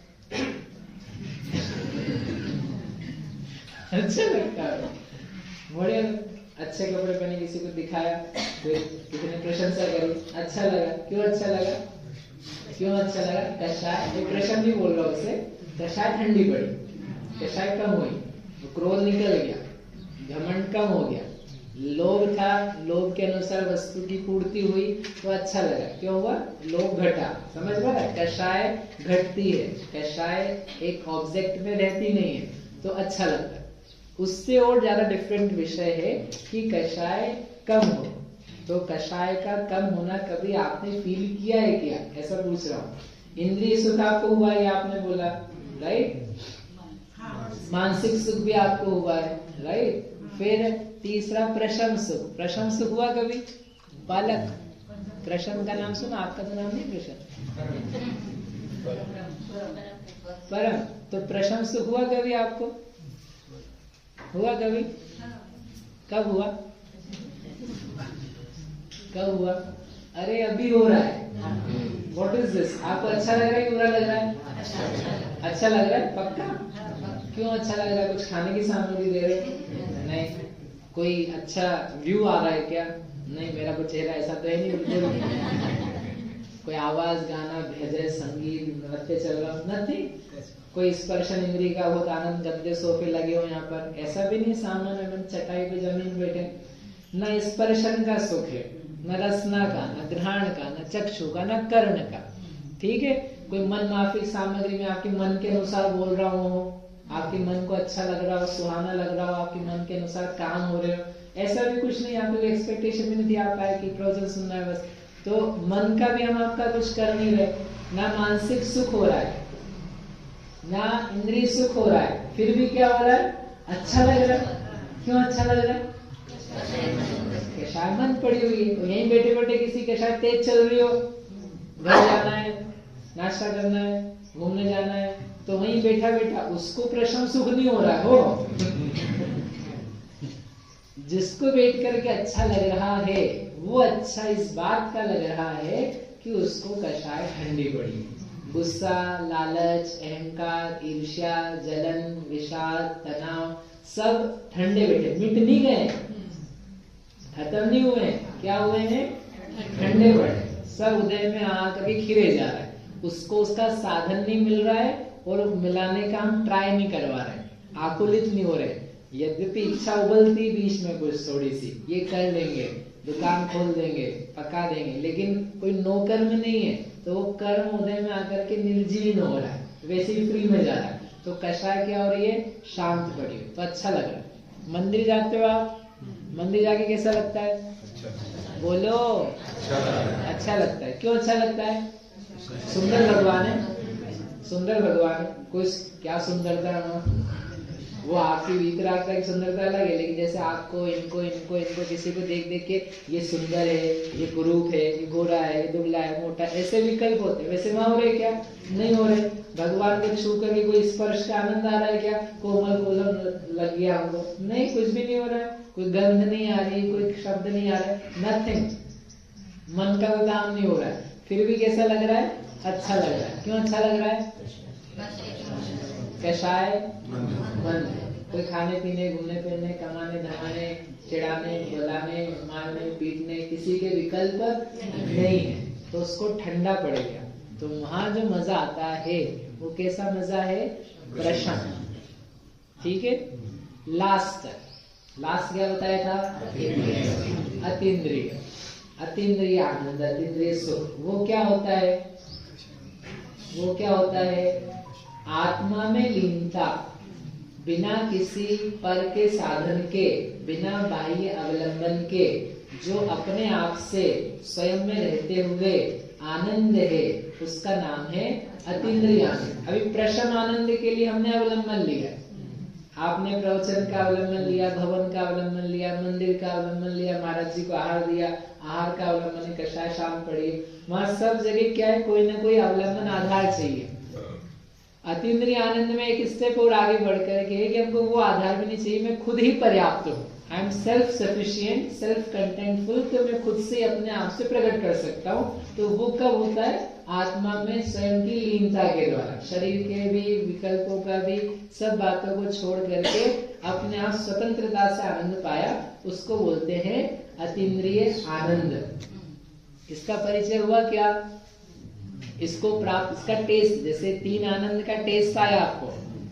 अच्छा लगता है, बड़े अच्छे कपड़े पहने किसी को दिखाया, किसी ने प्रशंसा करी, अच्छा लगा। क्यों अच्छा लगा? क्यों अच्छा लगा? कषाय, प्रशंसा नहीं बोल रहा उससे, कषाय ठंडी पड़ी, कषाय कम हुई, क्रोध निकल गया, घमंड कम हो गया, लोभ था, लोभ के अनुसार वस्तु की पूर्ति हुई तो अच्छा लगा। क्यों हुआ? लोभ घटा। समझ में आ? कषाय घटती है, कषाय एक ऑब्जेक्ट में रहती नहीं है, तो अच्छा लगता है। उससे और ज्यादा डिफरेंट विषय है कि कषाय कम हो। तो कषाय का कम होना कभी आपने फील किया है क्या? ऐसा पूछ रहा हूँ। इंद्रिय सुख आपको हुआ है, आपने बोला, राइट? मानसिक सुख भी आपको हुआ है, राइट? फिर तीसरा प्रशम सुख। प्रशम सुख हुआ कभी? बालक, प्रशम का नाम सुना? आपका तो नाम नहीं प्रशम, परम। तो प्रशम सुख हुआ कभी आपको? हुआ कभी? कब हुआ? कब हुआ? अरे अभी हो रहा है। What is this? आपको अच्छा लग रहा है कि बुरा लग रहा है? अच्छा लग रहा है, पक्का? क्यों अच्छा लग रहा है? कुछ खाने की सामग्री दे रहे? नहीं। कोई अच्छा व्यू आ रहा है क्या? नहीं, मेरा कुछ चेहरा ऐसा तो है नहीं, बिल्कुल। कोई आवाज, गाना, भजन, संगीत, नृत्य चल रहा? नथिंग। कोई स्पर्शन इंद्रिय का बहुत आनंद, गद्दे सोफे लगे हो यहाँ पर, ऐसा भी नहीं। सामने में चटाई पे जमीन बैठे, न स्पर्शन का सुख है, न रसना का, न घ्राण का, न चक्षु का, न कर्ण का, ठीक है। कोई मन माफिक सामग्री में आपके मन के अनुसार बोल रहा हो, आपके मन को अच्छा लग रहा हो, सुहाना लग रहा हो, आपके मन के अनुसार काम हो रहे हो, ऐसा भी कुछ नहीं। आपको एक्सपेक्टेशन भी नहीं थी आप आए कि प्रवचन सुनना है बस। तो मन का भी हम आपका कुछ कर नहीं रहे, ना मानसिक सुख हो रहा है, ना इंद्रिय सुख हो रहा है, फिर भी क्या हो रहा है? अच्छा लग रहा है। क्यों अच्छा लग रहा है? कषाय मन पड़ी हुई है। तो यहीं बैठे बैठे किसी कषाय तेज चल रही हो, घर जाना है, नाश्ता करना है, घूमने जाना है, तो वहीं बैठा बैठा उसको प्रशम सुख नहीं हो रहा हो। जिसको बैठ करके अच्छा लग रहा है वो अच्छा इस बात का लग रहा है कि उसको कषाय ठंडी पड़ी। गुस्सा, लालच, अहंकार, ईर्ष्या, जलन, विषाद, तनाव सब ठंडे बैठे, मिट नहीं गए, खत्म नहीं हुए, क्या हुए हैं? ठंडे पड़े, सब उदय में आकर के खिरे जा रहा है। उसको उसका साधन नहीं मिल रहा है और मिलाने का हम ट्राई नहीं करवा रहे, आकुलित नहीं हो रहे। यद्यपि इच्छा उबलती बीच में कुछ थोड़ी सी, ये कर लेंगे, दुकान खोल देंगे, पका देंगे, लेकिन कोई नौकर्म नहीं है, तो वो कर्म उदय में आकर के निर्जीर्ण हो रहा है, वैसे ही फ्री में जा रहा है। तो कषाय क्या हो रही है, शांत पड़ी हो, तो अच्छा लग रहा है। मंदिर जाते हो आप, मंदिर जाके कैसा लगता है? बोलो, अच्छा लगता है। क्यों अच्छा लगता है? सुंदर भगवान है, सुंदर भगवान है। कुछ क्या सुंदरता है, वो आपकी वीतरागता की सुंदरता अलग है, लेकिन जैसे आपको इनको इनको इनको किसी को देख देख के ये सुंदर है, ये कुरूप है, ये गोरा है, ये दुबला है, मोटा, ऐसे विकल्प होते हैं। वैसे वहां हो रहे क्या? नहीं हो रहे। भगवान को छू करके कोई स्पर्श का आनंद आ रहा है क्या? कोमल कोलम लग गया हमको? नहीं, कुछ भी नहीं हो रहा है। कोई गंध नहीं आ रही, कोई शब्द नहीं आ रहा है, नथिंग। मन का कोई काम नहीं हो रहा है, फिर भी कैसा लग रहा है? अच्छा लग रहा है। क्यों अच्छा लग रहा है? कषाय मन है। कोई खाने पीने, घूमने फिरने, कमाने धमाने, चिढ़ाने, बुलाने, मारने, पीटने, किसी के विकल्प नहीं है, तो उसको ठंडा पड़ गया। तो वहां जो मजा आता है वो कैसा मजा है? प्रशांत। ठीक है। लास्ट क्या बताया था? अतीन्द्रिय, अतीन्द्रिय आनंद, अतीन्द्रिय सुख। वो क्या होता है? वो क्या होता है? आत्मा में लीनता, बिना किसी पर के साधन के, बिना बाह्य अवलंबन के, जो अपने आप से स्वयं में रहते हुए आनंद है, उसका नाम है अतीन्द्रिय आनंद। अभी प्रशम आनंद के लिए हमने अवलंबन लिया, आपने प्रवचन का अवलंबन लिया, भवन का अवलंबन लिया, मंदिर का अवलंबन लिया, महाराज जी को आहार दिया, आहार का अवलंबन, कषाय शाम पड़ी, वहां सब जगह क्या है? कोई ना कोई अवलंबन आधार चाहिए। अतीन्द्रिय आनंद में एक स्टेप और आगे बढ़कर के कि हमको वो आधार भी नहीं चाहिए, मैं खुद ही पर्याप्त हूँ। I am self sufficient, self contentful, तो मैं खुद से अपने आप से प्रकट कर सकता हूँ। तो वो कब होता है? आत्मा में स्वयं की लीनता के द्वारा, शरीर के भी, विकल्पों का भी, सब बातों को छोड़ करके अपने आप स्वतंत्रता से आनंद पाया, उसको बोलते हैं अतीन्द्रिय आनंद। इसका परिचय हुआ क्या? इसको प्राप्त, इसका टेस्ट, जैसे 3 आनंद का टेस्ट आया आपको,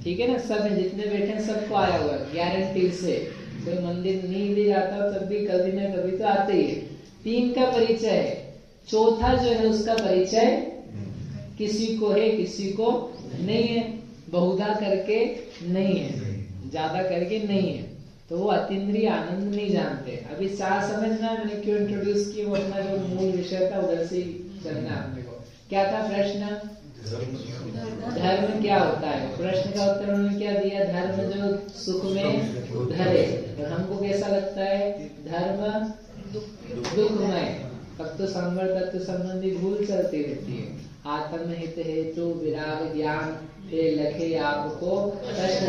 ठीक है ना? सब जितने बैठे हैं सबको आया हुआ गारंटी से। कोई मंदिर नहीं भी जाता हो तब भी कभी ना कभी तो आते ही है। 3 का परिचय है, चौथा जो है उसका परिचय किसी को है, किसी को नहीं है, बहुधा करके नहीं है, ज्यादा करके नहीं है, तो वो अतीन्द्रिय आनंद नहीं जानते। अभी 4 समझना है, मैंने क्यों इंट्रोड्यूस किया, वो अपना जो मूल विषय था उधर से चलना है अपने को। क्या था प्रश्न? धर्म क्या होता है? प्रश्न का उत्तर उन्होंने क्या दिया? धर्म जो सुख में धरे। और हमको कैसा लगता है? धर्म दुखमय, तत्व संवर, तत्व संबंधी भूल चलती रहती है। आत्महित हेतु विराग ज्ञान पे लखे आपको कष्ट।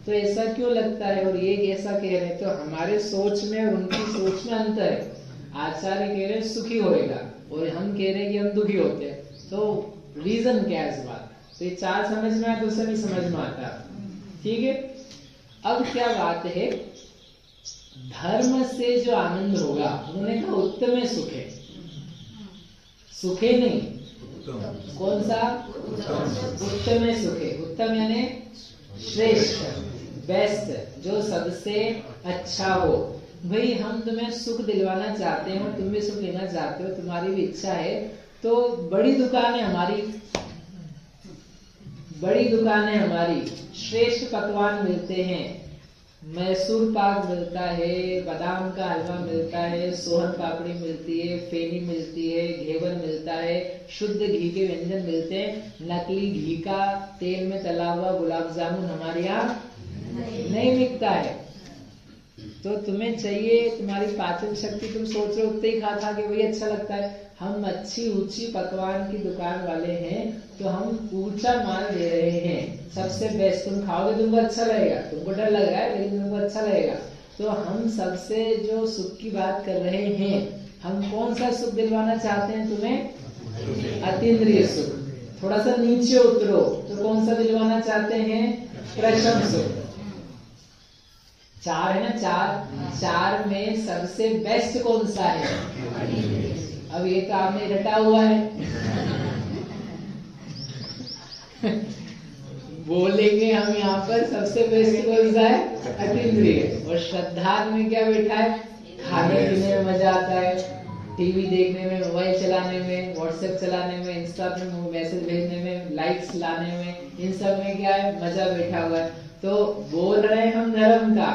तो ऐसा क्यों लगता है? और ये कैसा कह रहे हैं? तो हमारे सोच में और उनकी सोच में अंतर है। आचार्य कह रहे हैं सुखी होएगा और हम कह रहे हैं कि हम दुखी होते हैं। तो रीजन क्या है इस बात? तो ये 4 समझ में आया तो सभी समझ में आता है। ठीक है। अब क्या बात है? धर्म से जो आनंद होगा, उन्होंने कहा उत्तम सुख है, सुखे नहीं, कौन सा? उत्तम सुख है। उत्तम यानी श्रेष्ठ, बेस्ट, जो सबसे अच्छा हो। भाई हम तुम्हें सुख दिलवाना चाहते हो, तुम भी सुख लेना चाहते हो, तुम्हारी भी इच्छा है, तो बड़ी दुकान है हमारी, बड़ी दुकान है हमारी, श्रेष्ठ पकवान मिलते हैं, मैसूर पाक मिलता है, बादाम का हलवा मिलता है, सोहन पापड़ी मिलती है, फेनी मिलती है, घेवर मिलता है, शुद्ध घी के व्यंजन मिलते हैं। नकली घी का तेल में तला हुआ गुलाब जामुन हमारे यहाँ नहीं मिलता है। तो तुम्हें चाहिए, तुम्हारी पाचन शक्ति, तुम सोच रहे हो उतने ही खा के वही अच्छा लगता है। हम अच्छी ऊंची पकवान की दुकान वाले हैं, तो हम ऊंचा माल दे रहे हैं, सबसे बेस्ट। तुम खाओगे तुमको अच्छा लगेगा, तुमको डर लग रहा है लेकिन तुमको अच्छा लगेगा। तो हम सबसे जो सुख की बात कर रहे हैं, हम कौन सा सुख दिलवाना चाहते हैं तुम्हें? अतीन्द्रिय सुख। थोड़ा सा नीचे उतरो तो कौन सा दिलवाना चाहते हैं? प्रशम सुख। 4 है ना, 4 में सबसे बेस्ट कौन सा है? अब ये तो आपने रटा हुआ है। बोलेंगे हम यहाँ पर सबसे बेस्ट कौन सा है? अतीन्द्रिय। और श्रद्धा में क्या बैठा है? खाने पीने में मजा आता है, टीवी देखने में, मोबाइल चलाने में, व्हाट्सएप चलाने में, इंस्टा पे मैसेज भेजने में, लाइक्स लाने में, इन सब में क्या है? मजा बैठा हुआ है। तो बोल रहे हैं हम धर्म का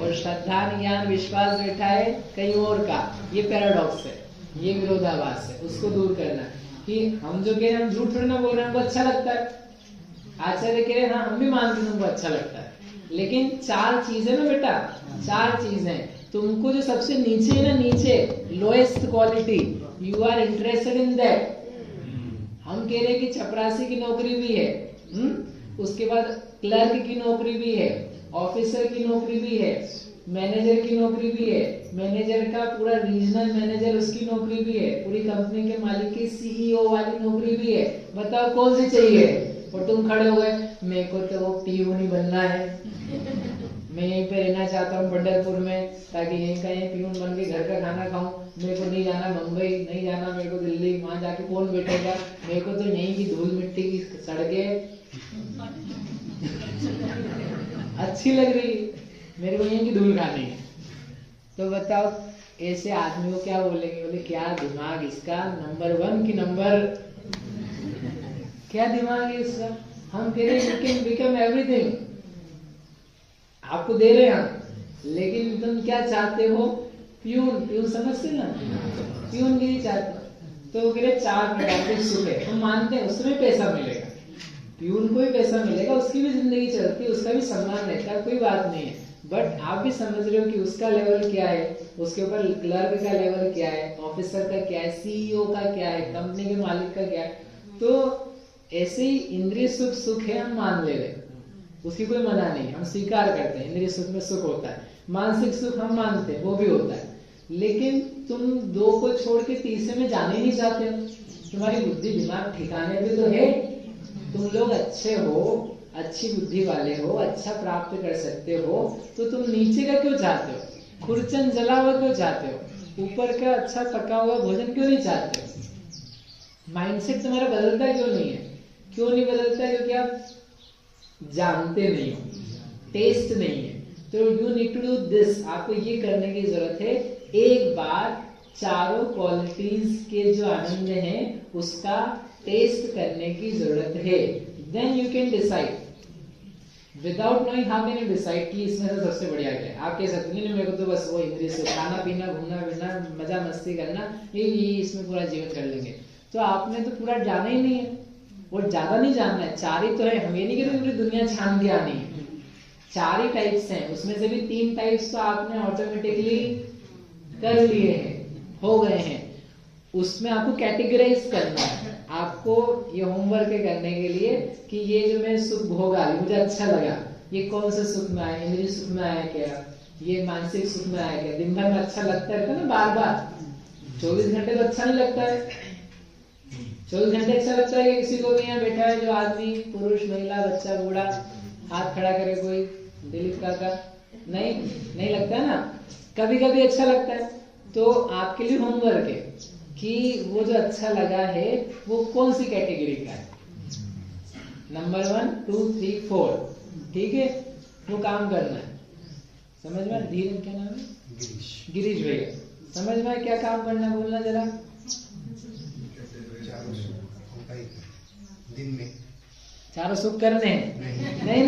और श्रद्धा ज्ञान विश्वास बैठा है कहीं और का। ये पैराडॉक्स है, ये विरोधाभास है, उसको दूर करना है कि हम जो कह रहे हैं हम झूठ थोड़ी ना बोल रहे हैं, हमको अच्छा लगता है। आचार्य कह रहे हैं हाँ हम भी मानते हैं तुमको अच्छा लगता है, लेकिन 4 चीजें ना बेटा, 4 चीजें तुमको जो सबसे नीचे है ना, नीचे lowest quality, you are interested in that. हम कह रहे हैं कि चपरासी की नौकरी भी है, उसके बाद क्लर्क की नौकरी भी है, ऑफिसर की नौकरी भी है, मैनेजर की नौकरी भी है, मैनेजर का पूरा रीजनल मैनेजर उसकी नौकरी भी है, पूरी कंपनी के मालिक की सीईओ वाली नौकरी भी है। बताओ कौन सी चाहिए? और तुम खड़े हो गए मेरे को तो वो पीयून ही बनना है, मैं यहीं पे रहना चाहता हूँ पंढरपुर में, ताकि यहीं का यहीं पीयून बन के घर का खाना खाऊं, मेरे को नहीं जाना मुंबई, नहीं जाना मेरे को दिल्ली, वहां जाके कौन बैठेगा, मेरे को तो यहीं की धूल मिट्टी की सड़कें अच्छी लग रही, मेरे को यहीं की धूल खानी है। तो बताओ ऐसे आदमी को क्या बोलेंगे? बोले क्या दिमाग इसका, नंबर 1 की नंबर, क्या दिमाग है इसका? हम कह रहे हैं यू कैन बिकम एवरीथिंग, आपको दे रहे हैं हम, लेकिन तुम क्या चाहते हो? प्यून, प्यून समझते ना, प्यून गिरी चाहते हो। तो वो कह रहे 4 प्रकार के सुख है, हम मानते हैं उसमें पैसा मिलेगा, प्यून को भी पैसा मिलेगा, उसकी भी जिंदगी चलती है, उसका भी सम्मान रहता है, कोई बात नहीं है। बट आप भी समझ रहे हो कि उसका लेवल क्या है, उसके ऊपर क्लर्क का लेवल क्या है, ऑफिसर का क्या है, सीईओ का क्या है, कंपनी के मालिक का क्या है। तो ऐसे ही इंद्रिय सुख सुख है, हम मान ले रहे, उसकी कोई मना नहीं, हम स्वीकार करते हैं इंद्रिय सुख में सुख होता है, मानसिक सुख हम मानते हैं वो भी होता है। लेकिन तुम 2 को छोड़ के तीसरे में जाने ही नहीं चाहते हो। तुम्हारी बुद्धि दिमाग ठिकाने पे तो है, तुम लोग अच्छे हो, अच्छी बुद्धि वाले हो, अच्छा प्राप्त कर सकते हो, तो तुम नीचे का क्यों चाहते हो? खुरचन जला हुआ क्यों चाहते हो? ऊपर का अच्छा पका हुआ भोजन क्यों नहीं चाहते हो? माइंडसेट तुम्हारा बदलता क्यों नहीं है? क्यों नहीं बदलता? क्योंकि आप जानते नहीं हो, टेस्ट नहीं है। तो you need to do this, आपको ये करने की जरूरत है। एक बार 4 क्वालिटीज के जो आनंद है उसका टेस्ट करने की जरूरत है, then you can decide. Without knowing how can you decide कि इसमें से सबसे बढ़िया क्या है? आप कह सकते नहीं मेरे को तो बस वो इंद्रिय से खाना पीना, घूमना फिरना, मजा मस्ती करना, ये इसमें पूरा जीवन कर लेंगे। तो आपने तो पूरा जाना ही नहीं है, और ज्यादा नहीं जानना है। 4 ही तो है, हम ये नहीं कहते पूरी दुनिया छान के आनी है। 4 ही टाइप्स हैं, उसमें से भी 3 टाइप्स तो आपने ऑटोमेटिकली कर लिए हैं, हो गए हैं। उसमें आपको कैटेगराइज करना है। आपको ये होमवर्क है करने के लिए कि ये जो मैं सुख भोगा, मुझे अच्छा लगा, ये कौन से सुख में आया? इंद्रिय सुख में आया क्या? ये मानसिक सुख में आया क्या? दिन भर में अच्छा लगता है ना, बार बार 24 घंटे तो अच्छा नहीं लगता है। 24 घंटे अच्छा लगता है कि किसी को भी यहाँ बैठा है जो आदमी, पुरुष, महिला, बच्चा, बूढ़ा, हाथ खड़ा करे कोई, दिलीप काका, नहीं लगता है ना, कभी कभी अच्छा लगता है। तो आपके लिए होमवर्क है कि वो जो अच्छा लगा है वो कौन सी कैटेगरी का है, नंबर 1, 2, 3, 4, ठीक है, वो काम करना है। समझ में? धीरे, क्या नाम है? गिरीश भैया, समझ में क्या काम करना, बोलना जरा। दिन में 4 सुख करने हैं? नहीं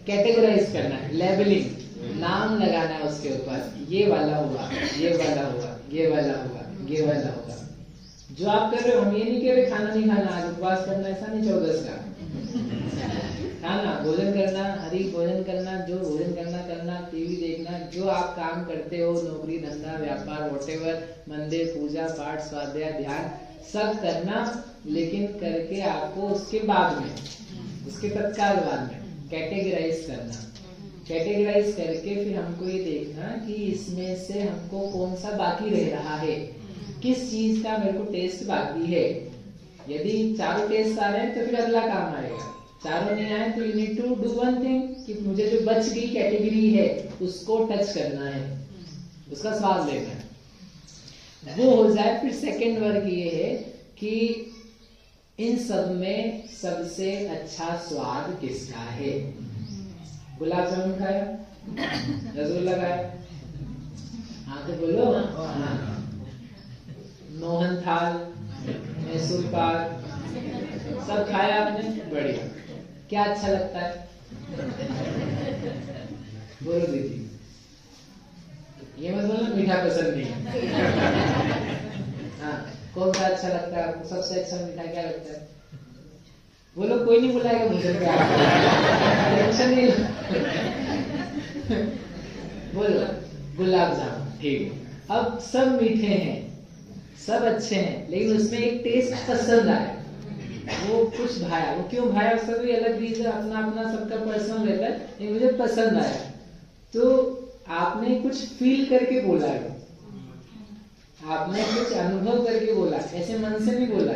कैटेगराइज करना है, लेबलिंग, नाम लगाना है उसके ऊपर, ये वाला हुआ, ये वाला हुआ, ये वाला हुआ, ये वाला होगा। जो आप कर रहे हो, हम ये नहीं कह रहे खाना नहीं खाना, आज उपवास करना, ऐसा नहीं 14 का खाना, भोजन करना, हरि भोजन करना, जो भोजन करना, टीवी देखना, जो आप काम करते हो, नौकरी धंधा व्यापार व्हाटएवर, मंदिर पूजा पाठ स्वाध्याय ध्यान सब करना, लेकिन करके आपको उसके बाद में, उसके तत्काल बाद में कैटेगराइज करना। कैटेगराइज करके फिर हमको ये देखना कि इसमें से हमको कौन सा बाकी रह रहा है, किस चीज का मेरे को टेस्ट बाकी है। यदि 4 टेस्ट आ रहे हैं तो फिर अगला काम आएगा, 4 नहीं आए तो you need to do one thing कि मुझे जो बच गई कैटेगरी है उसको टच करना है, उसका स्वाद लेना है। वो हो जाए फिर सेकेंड वर्क ये है कि इन सब में सबसे अच्छा स्वाद किसका है? गुलाब जामुन खाया, रसगुल्ला खाया, हाँ तो बोलो, मोहन थाल, मैसूर पाक, सब खाया आपने, बढ़िया। क्या अच्छा लगता है? बोलो दीदी, ये मत बोलो मीठा पसंद नहीं है। हाँ, कौन सा अच्छा लगता है आपको? सबसे अच्छा मीठा क्या लगता है? बोलो, कोई नहीं बुलाएगा मुझे, टेंशन नहीं। बोलो गुलाब जामुन, ठीक। अब सब मीठे हैं, सब अच्छे हैं, लेकिन उसमें एक टेस्ट पसंद आया, वो कुछ भाया। वो क्यों भाया उसका भी अलग रीजन, अपना अपना सबका पर्सनल रहता है, लेकिन मुझे पसंद आया। तो आपने कुछ फील करके बोला है, आपने कुछ अनुभव करके बोला, ऐसे मन से नहीं बोला।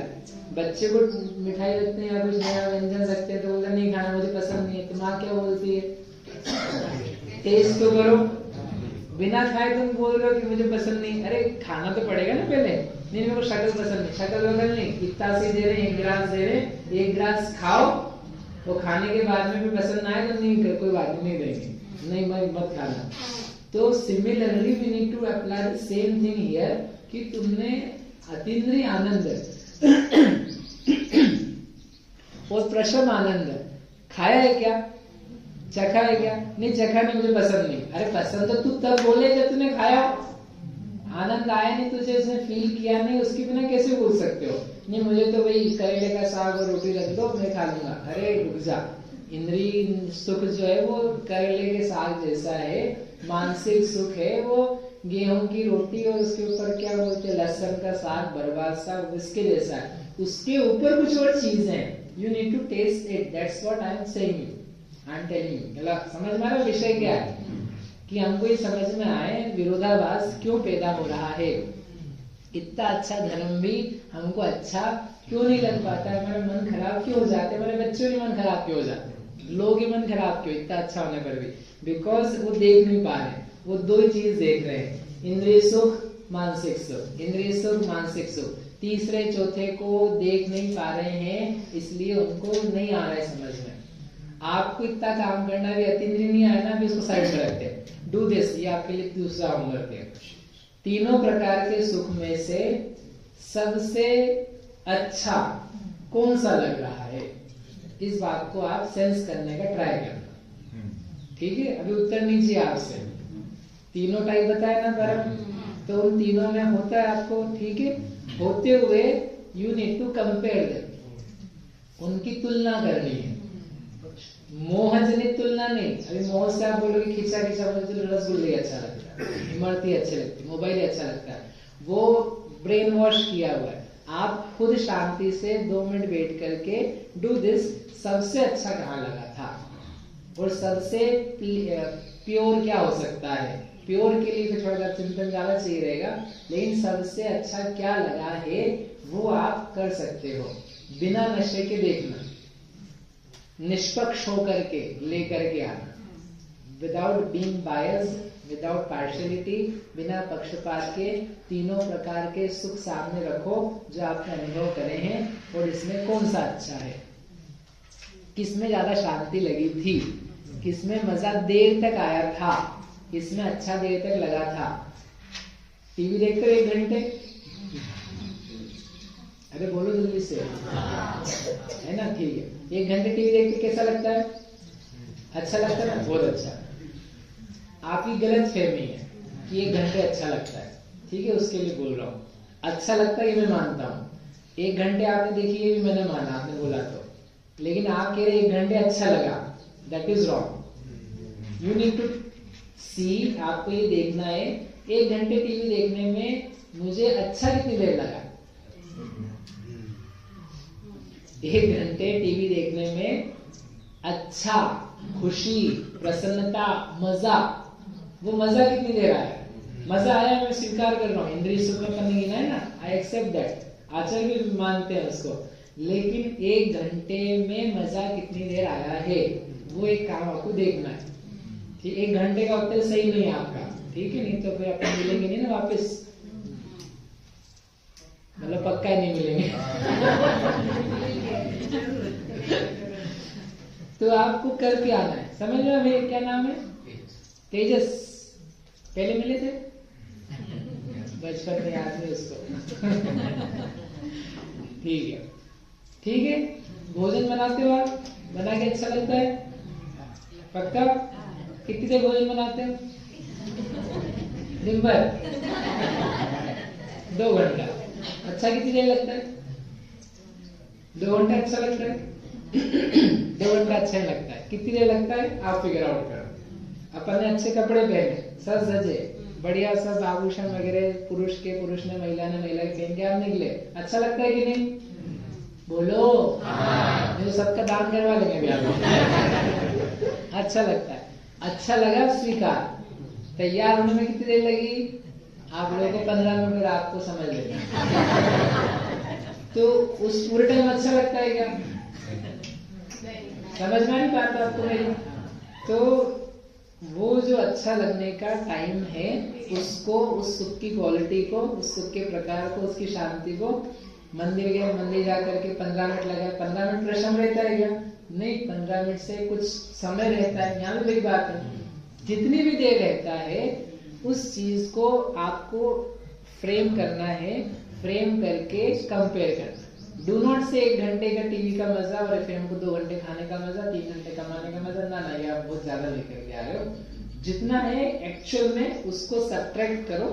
बच्चे को मिठाई रखते हैं या कुछ नया व्यंजन रखते हैं तो बोला नहीं खाना, मुझे पसंद नहीं है। तो माँ क्या बोलती है? टेस्ट तो करो। बिना खाए तुम बोल रहे हो कि मुझे पसंद नहीं। अरे खाना तो पड़ेगा ना पहले। नहीं मेरे को शक्ल पसंद नहीं, शक्ल वगल नहीं, इतना सी दे रहे हैं, 1 गिलास दे रहे हैं, 1 गिलास खाओ, तो खाने के बाद में भी पसंद ना आए तो नहीं, कोई बात नहीं देंगे, नहीं मत खाना। तो similarly we need to apply the same thing here, कि तुमने अतीन्द्रिय आनंद और प्रशम आनंद खाया है क्या? चखा है क्या? नहीं चखा नहीं, मुझे पसंद नहीं। अरे पसंद तो तू तब बोले जब तूने खाया। आनंद आया नहीं तुझे, उसने फील किया नहीं, उसके बिना कैसे बोल सकते हो? नहीं मुझे तो भाई करेले का साग और रोटी रख दो, मैं खा लूंगा। अरे रुक जा, इंद्रिय सुख जो है वो करेले के साग जैसा है, मानसिक सुख है वो गेहूं की रोटी और उसके ऊपर क्या बोलते हैं लहसुन का साग, बर्बाद साग, उसके जैसा है। उसके ऊपर कुछ और चीज है, you need to test it, that's what I am saying you, I am telling you. समझ में आ रहा विषय क्या है? कि हमको ये समझ में आए विरोधाभास क्यों पैदा हो रहा है। इतना अच्छा धर्म भी हमको अच्छा क्यों नहीं लग पाता है, हमारा मन खराब क्यों हो जाते हैं, हमारे बच्चों के मन खराब क्यों हो जाते हैं, लोगों के मन खराब क्यों इतना अच्छा होने पर भी? बिकॉज वो देख नहीं पा रहे, वो दो ही चीज देख रहे हैं, इंद्रिय सुख मानसिक सुख, इंद्रिय सुख मानसिक सुख, तीसरे चौथे को देख नहीं पा रहे हैं, इसलिए उनको नहीं आ रहा है समझ में। आपको इतना काम करना भी अतीन्द्रिय नहीं आया ना, अभी उसको साइड में रखते हैं, डू दिस, ये आपके लिए दूसरा होमवर्क है। तीनों प्रकार के सुख में से सबसे अच्छा कौन सा लग रहा है, इस बात को आप सेंस करने का ट्राई करना, ठीक है? अभी उत्तर नहीं चाहिए आपसे, तीनों टाइप बताया ना परम, तो उन तीनों में होता है आपको, ठीक है? होते हुए you need to compare them, उनकी तुलना करनी है, मोह जनित तुलना नहीं। अभी मोह से आप बोलोगे खींचा खींचा मुझे तो रसगुल्ले अच्छा लगता है, इमरती अच्छी लगती है, मोबाइल अच्छा लगता है, वो ब्रेन वॉश किया हुआ है। आप खुद शांति से 2 मिनट बैठ करके डू दिस, सबसे अच्छा कहाँ लगा था और सबसे प्योर क्या हो सकता है। प्योर के लिए तो थोड़ा सा चिंतन ज्यादा चाहिए रहेगा, लेकिन सबसे अच्छा क्या लगा है वो आप कर सकते हो, बिना नशे के देखना, निष्पक्ष होकर के लेकर के आना, without being biased, without partiality, बिना पक्षपात के तीनों प्रकार के सुख सामने रखो जो आपने अनुभव करे हैं, और इसमें कौन सा अच्छा है, किसमें ज्यादा शांति लगी थी, किसमें मजा देर तक आया था, किसमें अच्छा देर तक लगा था। टीवी देखते 1 घंटे, अरे बोलो जल्दी से, है ना? ठीक है, 1 घंटे टीवी देखते कैसा लगता है? अच्छा लगता है ना? बहुत अच्छा। आपकी गलत फहमी है कि 1 घंटे अच्छा लगता है, ठीक है? उसके लिए बोल रहा हूँ, अच्छा लगता है ये मैं मानता हूँ, 1 घंटे आपने देखी ये भी मैंने माना, आपने बोला तो, लेकिन आप कह रहे 1 घंटे अच्छा लगा, that is wrong. You need to see, आपको ये देखना है 1 घंटे टीवी देखने में मुझे अच्छा कितनी देर लगा। 1 घंटे टीवी देखने में अच्छा, खुशी, प्रसन्नता, मजा, वो मजा कितनी देर आया? मजा आया, मैं स्वीकार कर रहा हूँ, इंद्रिय सुख में करने गिना है ना, आई एक्सेप्ट दैट, आचार्य भी मानते हैं उसको, लेकिन 1 घंटे में मजा कितनी देर आया है वो एक काम आपको देखना है, ठीक? 1 घंटे का उत्तर सही नहीं है आपका, ठीक है? नहीं तो फिर अपन मिलेंगे नहीं ना वापस। मतलब पक्का ही नहीं मिलेंगे। तो आपको करके आना है, समझ लो। भैया क्या नाम है? तेजस। पहले मिले थे बचपन में, याद है उसको। ठीक है, ठीक है। भोजन बनाते हो आप? बना के अच्छा लगता है? पक्का? कितनी देर भोजन बनाते हो? दिन भर? 2 घंटा। अच्छा कितनी देर लगता है? 2 घंटा अच्छा लगता है? 2 घंटा अच्छा ही लगता है। कितनी देर लगता है आप फिगर आउट करो। अपन ने अच्छे कपड़े पहने, सब सजे, बढ़िया सब आभूषण वगैरह, पुरुष ने, महिला ने पहन के आप निकले, अच्छा लगता है कि नहीं? बोलो। जो सबका दान करवा देंगे भी आप। अच्छा लगता है। अच्छा लगा, स्वीकार। तैयार होने में कितनी देर लगी? आप लोगों को 15 मिनट, रात को समझ लेना। तो उस पूरे टाइम अच्छा लगता है क्या? समझ में नहीं पाता आपको मेरी? तो वो जो अच्छा लगने का टाइम है, उसको, उस सुख की क्वालिटी को, उस सुख के प्रकार को, उसकी शांति को, मंदिर गए, मंदिर जाकर के 15 मिनट लगा, 15 मिनट प्रश्न रहता है क्या? नहीं, 15 मिनट से कुछ समय रहता है। यहाँ भी वही बात है, जितनी भी देर रहता है उस चीज को आपको फ्रेम करना है, फ्रेम करके कंपेयर करना। डू नॉट से 1 घंटे का टीवी का मजा और एफएम को 2 घंटे खाने का मजा, 3 घंटे कमाने का मजा, ना, ये आप बहुत ज्यादा लेकर के आ रहे हो। जितना है एक्चुअल में उसको सब्ट्रैक्ट करो,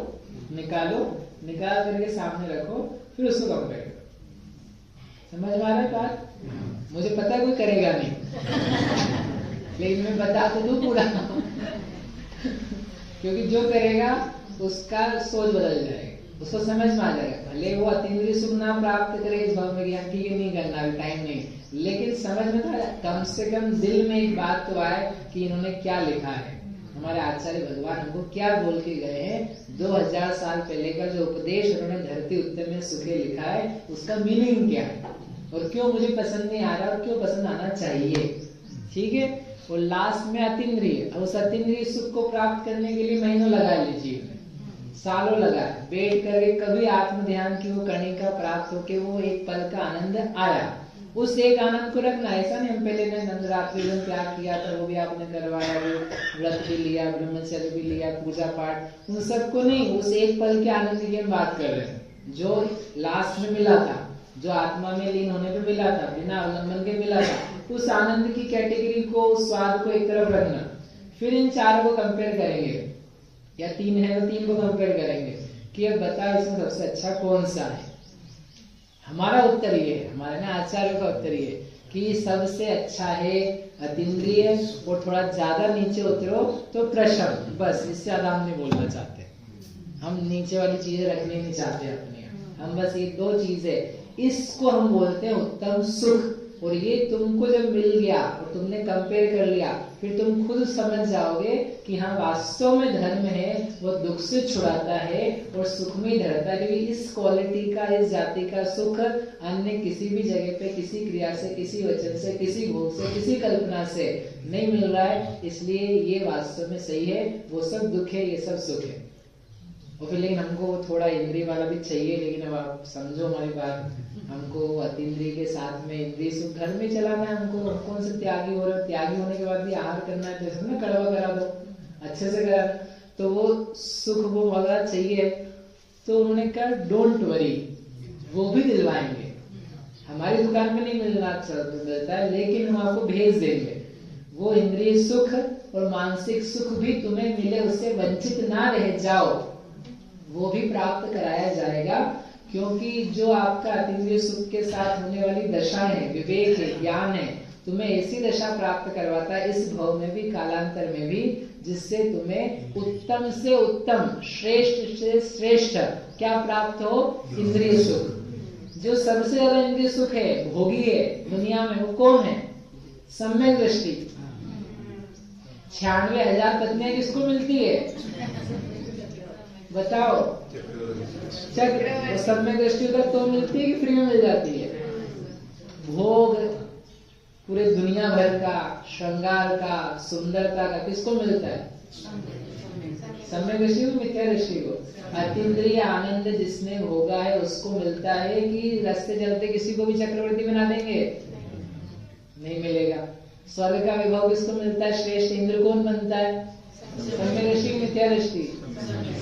निकालो, निकाल करके सामने रखो, फिर उसको कंपेयर करो। समझ में आ रहा है बात? मुझे पता है कोई करेगा नहीं, लेकिन मैं बता तो दूं पूरा। क्योंकि जो करेगा उसका सोच बदल जाएगा, उसको समझ में आ जाएगा। भले वो अतीन्द्रिय सुख ना प्राप्त करे इस भाव में, ज्ञान ठीक है, नहीं करना, अभी टाइम नहीं, लेकिन समझ में था, कम से कम दिल में एक बात तो आए कि इन्होंने क्या लिखा है, हमारे आचार्य भगवान हमको क्या बोल के गए हैं। 2000 साल पहले का जो उपदेश उन्होंने धरती उत्तम में सुखे लिखा है, उसका मीनिंग क्या है और क्यों मुझे पसंद नहीं आ रहा और क्यों पसंद आना चाहिए। ठीक है। और लास्ट में अतीन्द्रिय, उस अतीन्द्रिय सुख को प्राप्त करने के लिए महीनों लगा लीजिए, सालों लगा, बैठ करके कभी आत्म ध्यान की वो कणिका प्राप्त होके वो एक पल का आनंद आया, उस एक आनंद को रखना। ऐसा नहीं हम पहले ने नवरात्रि में त्याग किया था, वो भी आपने करवाया, वो व्रत भी लिया, ब्रह्मचर्य भी लिया, पूजा पाठ, उन सबको नहीं, उस एक पल के आनंद की हम बात कर रहे हैं, जो लास्ट में मिला था, जो आत्मा में लीन होने पे मिला था, बिना अवलंबन के मिला था। उस आनंद की कैटेगरी को, उस स्वाद को एक तरफ रखना। फिर इन चारों को कंपेयर करेंगे, या 3 है तो 3 को कंपेयर करेंगे कि अब बता इसमें सबसे अच्छा कौन सा है। हमारा उत्तर ये है, हमारे ना आचार्य का उत्तर ये कि सबसे अच्छा है अतीन्द्रिय, और थोड़ा ज्यादा नीचे उतरो तो प्रशम, बस इससे ज्यादा हम नहीं बोलना चाहते, हम नीचे वाली चीजें रखनी नहीं चाहते अपने, हम बस ये 2 चीजें, इसको हम बोलते हैं उत्तम सुख। और ये तुमको जब मिल गया और तुमने कंपेयर कर लिया, फिर तुम खुद समझ जाओगे कि हाँ वास्तव में धर्म है वो दुख से छुड़ाता है और सुख में धरता है, क्योंकि इस क्वालिटी का, इस जाति का सुख अन्य किसी भी जगह पे, किसी क्रिया से, किसी वचन से, किसी भोग से, किसी कल्पना से नहीं मिल रहा है। इसलिए ये वास्तव में सही है, वो सब दुख है, ये सब सुख है। और फिर लेकिन हमको थोड़ा इंद्रिय वाला भी चाहिए, लेकिन अब आप समझो हमारी बात, हमको अतीन्द्रिय के साथ में इंद्रिय सुख घर में चलाना है। हमको कौन से त्यागी हो रहे हो, त्यागी होने के बाद भी आहार करना है, तो इसमें कड़वा करा दो, अच्छे से करा, तो वो सुख वो वाला चाहिए। तो उन्होंने कहा डोंट वरी, वो भी दिलवाएंगे, हमारी दुकान में नहीं मिलता है, लेकिन हम आपको भेज देंगे। वो इंद्रिय सुख और मानसिक सुख भी तुम्हें मिले, उससे वंचित ना रह जाओ, वो भी प्राप्त कराया जाएगा। क्योंकि जो आपका अतीन्द्रिय सुख के साथ होने वाली दशा है, विवेक है, ज्ञान है, तुम्हें ऐसी दशा प्राप्त करवाता है इस भव में भी, कालांतर में भी, जिससे तुम्हें उत्तम से उत्तम, श्रेष्ठ से श्रेष्ठ क्या प्राप्त हो, इंद्रिय सुख। जो सबसे ज्यादा इंद्रिय सुख है, भोगी है दुनिया में, वो कौन है? सम्यक दृष्टि। 96,000 पत्नियां किसको मिलती है बताओ? चक्र। वो सम्यक दृष्टि तक तो मिलती है कि फ्री में मिल जाती है? भोग पूरे दुनिया भर का, श्रृंगार का, सुंदरता का किसको मिलता है? सम्यक दृष्टि को, मिथ्या दृष्टि को। अतीन्द्रिय आनंद जिसने भोगा है उसको मिलता है कि रास्ते चलते किसी को भी चक्रवर्ती बना देंगे? नहीं मिलेगा। स्वर्ग का विभव किसको मिलता है? श्रेष्ठ इंद्र कौन बनता है? सम्यक दृष्टि, मिथ्या दृष्टि,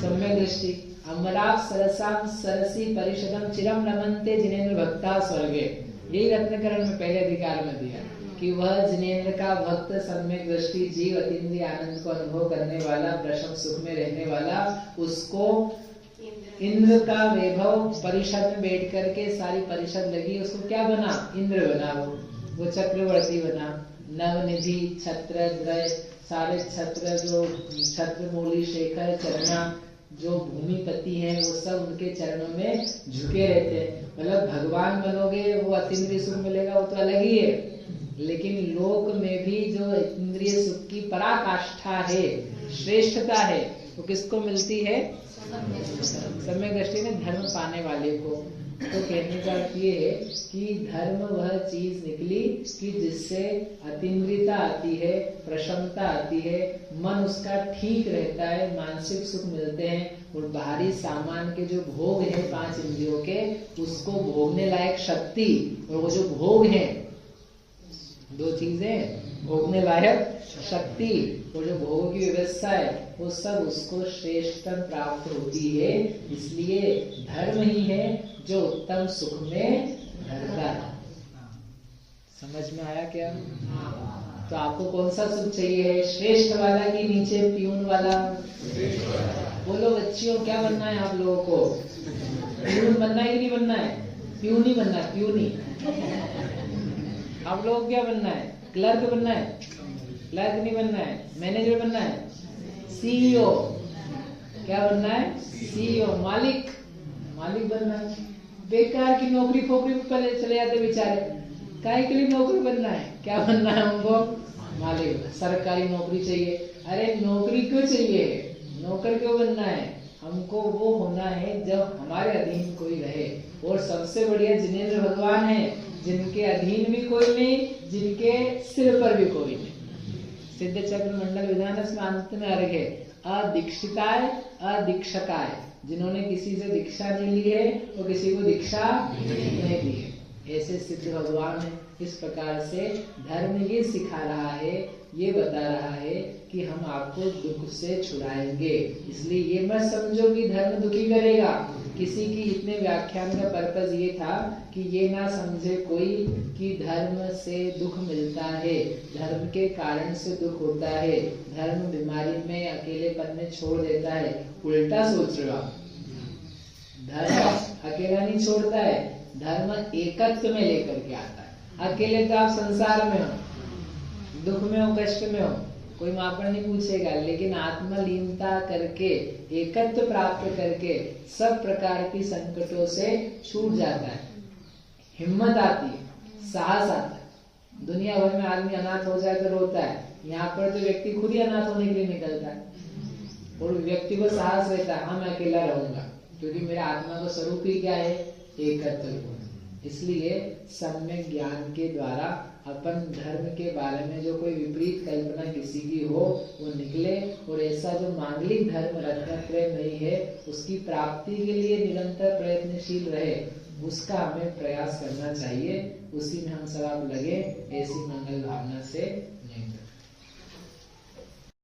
सम्यक दृष्टि। अमराव सरसाम सरसी परिषदम चिरम रमन्ते जिनेन्द्र भक्ता स्वर्गे। यही रत्नकरण में पहले अधिकार में दिया कि वह जिनेन्द्र का भक्त सम्यक दृष्टि जीव अतीन्द्रिय आनंद को अनुभव करने वाला, प्रशम सुख में रहने वाला, उसको इंद्र का वैभव परिषद में बैठ करके सारी परिषद लगी, उसको क्या बना? इंद्र बना, वो चक्रवर्ती बना। नवनिधि छत्र द्रय सारे छत्र, जो छत्रमौली शेखर चरना जो भूमिपति हैं वो सब उनके चरणों में झुके रहते हैं। मतलब भगवान बनोगे वो अतीन्द्रिय सुख मिलेगा, वो तो अलग ही है, लेकिन लोक में भी जो इंद्रिय सुख की पराकाष्ठा है, श्रेष्ठता है, वो किसको मिलती है? सम्यक दृष्टि में धर्म पाने वाले को। तो कहने का अर्थ ये है कि धर्म वह चीज निकली कि जिससे अतीन्द्रियता आती है, प्रशमता आती है, मन उसका ठीक रहता है, मानसिक सुख मिलते हैं, और बाहरी सामान के जो भोग है 5 इंद्रियों के, उसको भोगने लायक शक्ति, और वो जो भोग है 2 चीजें, भोगने लायक शक्ति और जो भोगों की व्यवस्था है, वो सब उसको श्रेष्ठतम प्राप्त होती है। इसलिए धर्म ही है जो उत्तम सुख में धरता है। समझ में आया क्या? तो आपको कौन सा सुख चाहिए? श्रेष्ठ वाला कि नीचे प्यून वाला? बोलो बच्चियों, क्या बनना है आप लोगों को? प्यून बनना है कि नहीं बनना है? प्यून ही बनना है, प्यून ही। आप लोगों को क्या बनना है? क्लर्क बनना है? क्लर्क नहीं बनना है, मैनेजर बनना है, सीईओ। क्या बनना है? सीईओ, मालिक, मालिक बनना है। बेकार की नौकरी फोकरी में पहले चले जाते बेचारे, काहे के लिए नौकरी बनना है? क्या बनना है हमको? मालिक, सरकारी नौकरी चाहिए। अरे नौकरी क्यों चाहिए? नौकर क्यों बनना है? हमको वो होना है जब हमारे अधीन कोई रहे। और सबसे बढ़िया जिनेन्द्र भगवान है, जिनके अधीन भी कोई नहीं, जिनके सिर पर भी कोई नहीं। सिद्ध चक्र मंडल विधान में अंत में अर्घ है अदीक्षिताय अदीक्षकाय, जिन्होंने किसी से दीक्षा नहीं ली है और किसी को दीक्षा नहीं दी है, ऐसे सिद्ध भगवान है। इस प्रकार से धर्म ये सिखा रहा है, ये बता रहा है कि हम आपको दुख से छुड़ाएंगे। इसलिए ये मत समझो कि धर्म दुखी करेगा। किसी की इतने व्याख्यान का पर्पज ये था कि ये ना समझे कोई कि धर्म से दुख मिलता है, धर्म के कारण से दुख होता है, धर्म बीमारी में अकेलेपन में छोड़ देता है। उल्टा सोच रहे हो आप। धर्म अकेला नहीं छोड़ता है, धर्म एकत्व में लेकर के आता है। अकेले तो आप संसार में हो, दुख में हो, कष्ट में हो, कोई मापन नहीं पूछेगा, लेकिन आत्मलीनता करके, एकत्व प्राप्त करके सब प्रकार की संकटों से छूट जाता है, हिम्मत आती है, साहस आता है। दुनिया भर में आदमी अनाथ हो जाए तो रोता है, यहाँ पर तो व्यक्ति खुद ही अनाथ होने के लिए निकलता है, और व्यक्ति को साहस रहता है, हाँ मैं अकेला रहूंगा, क्योंकि मेरा आत्मा का स्वरूप ही क्या है? एकत्व। इसलिए सम्यक ज्ञान के द्वारा अपन धर्म के बारे में जो कोई विपरीत कल्पना किसी की हो वो निकले, और ऐसा जो मांगलिक धर्म रत्नत्रय नहीं है उसकी प्राप्ति के लिए निरंतर प्रयत्नशील रहे, उसका हमें प्रयास करना चाहिए। उसी में हम सब आप लगे, ऐसी मंगल भावना से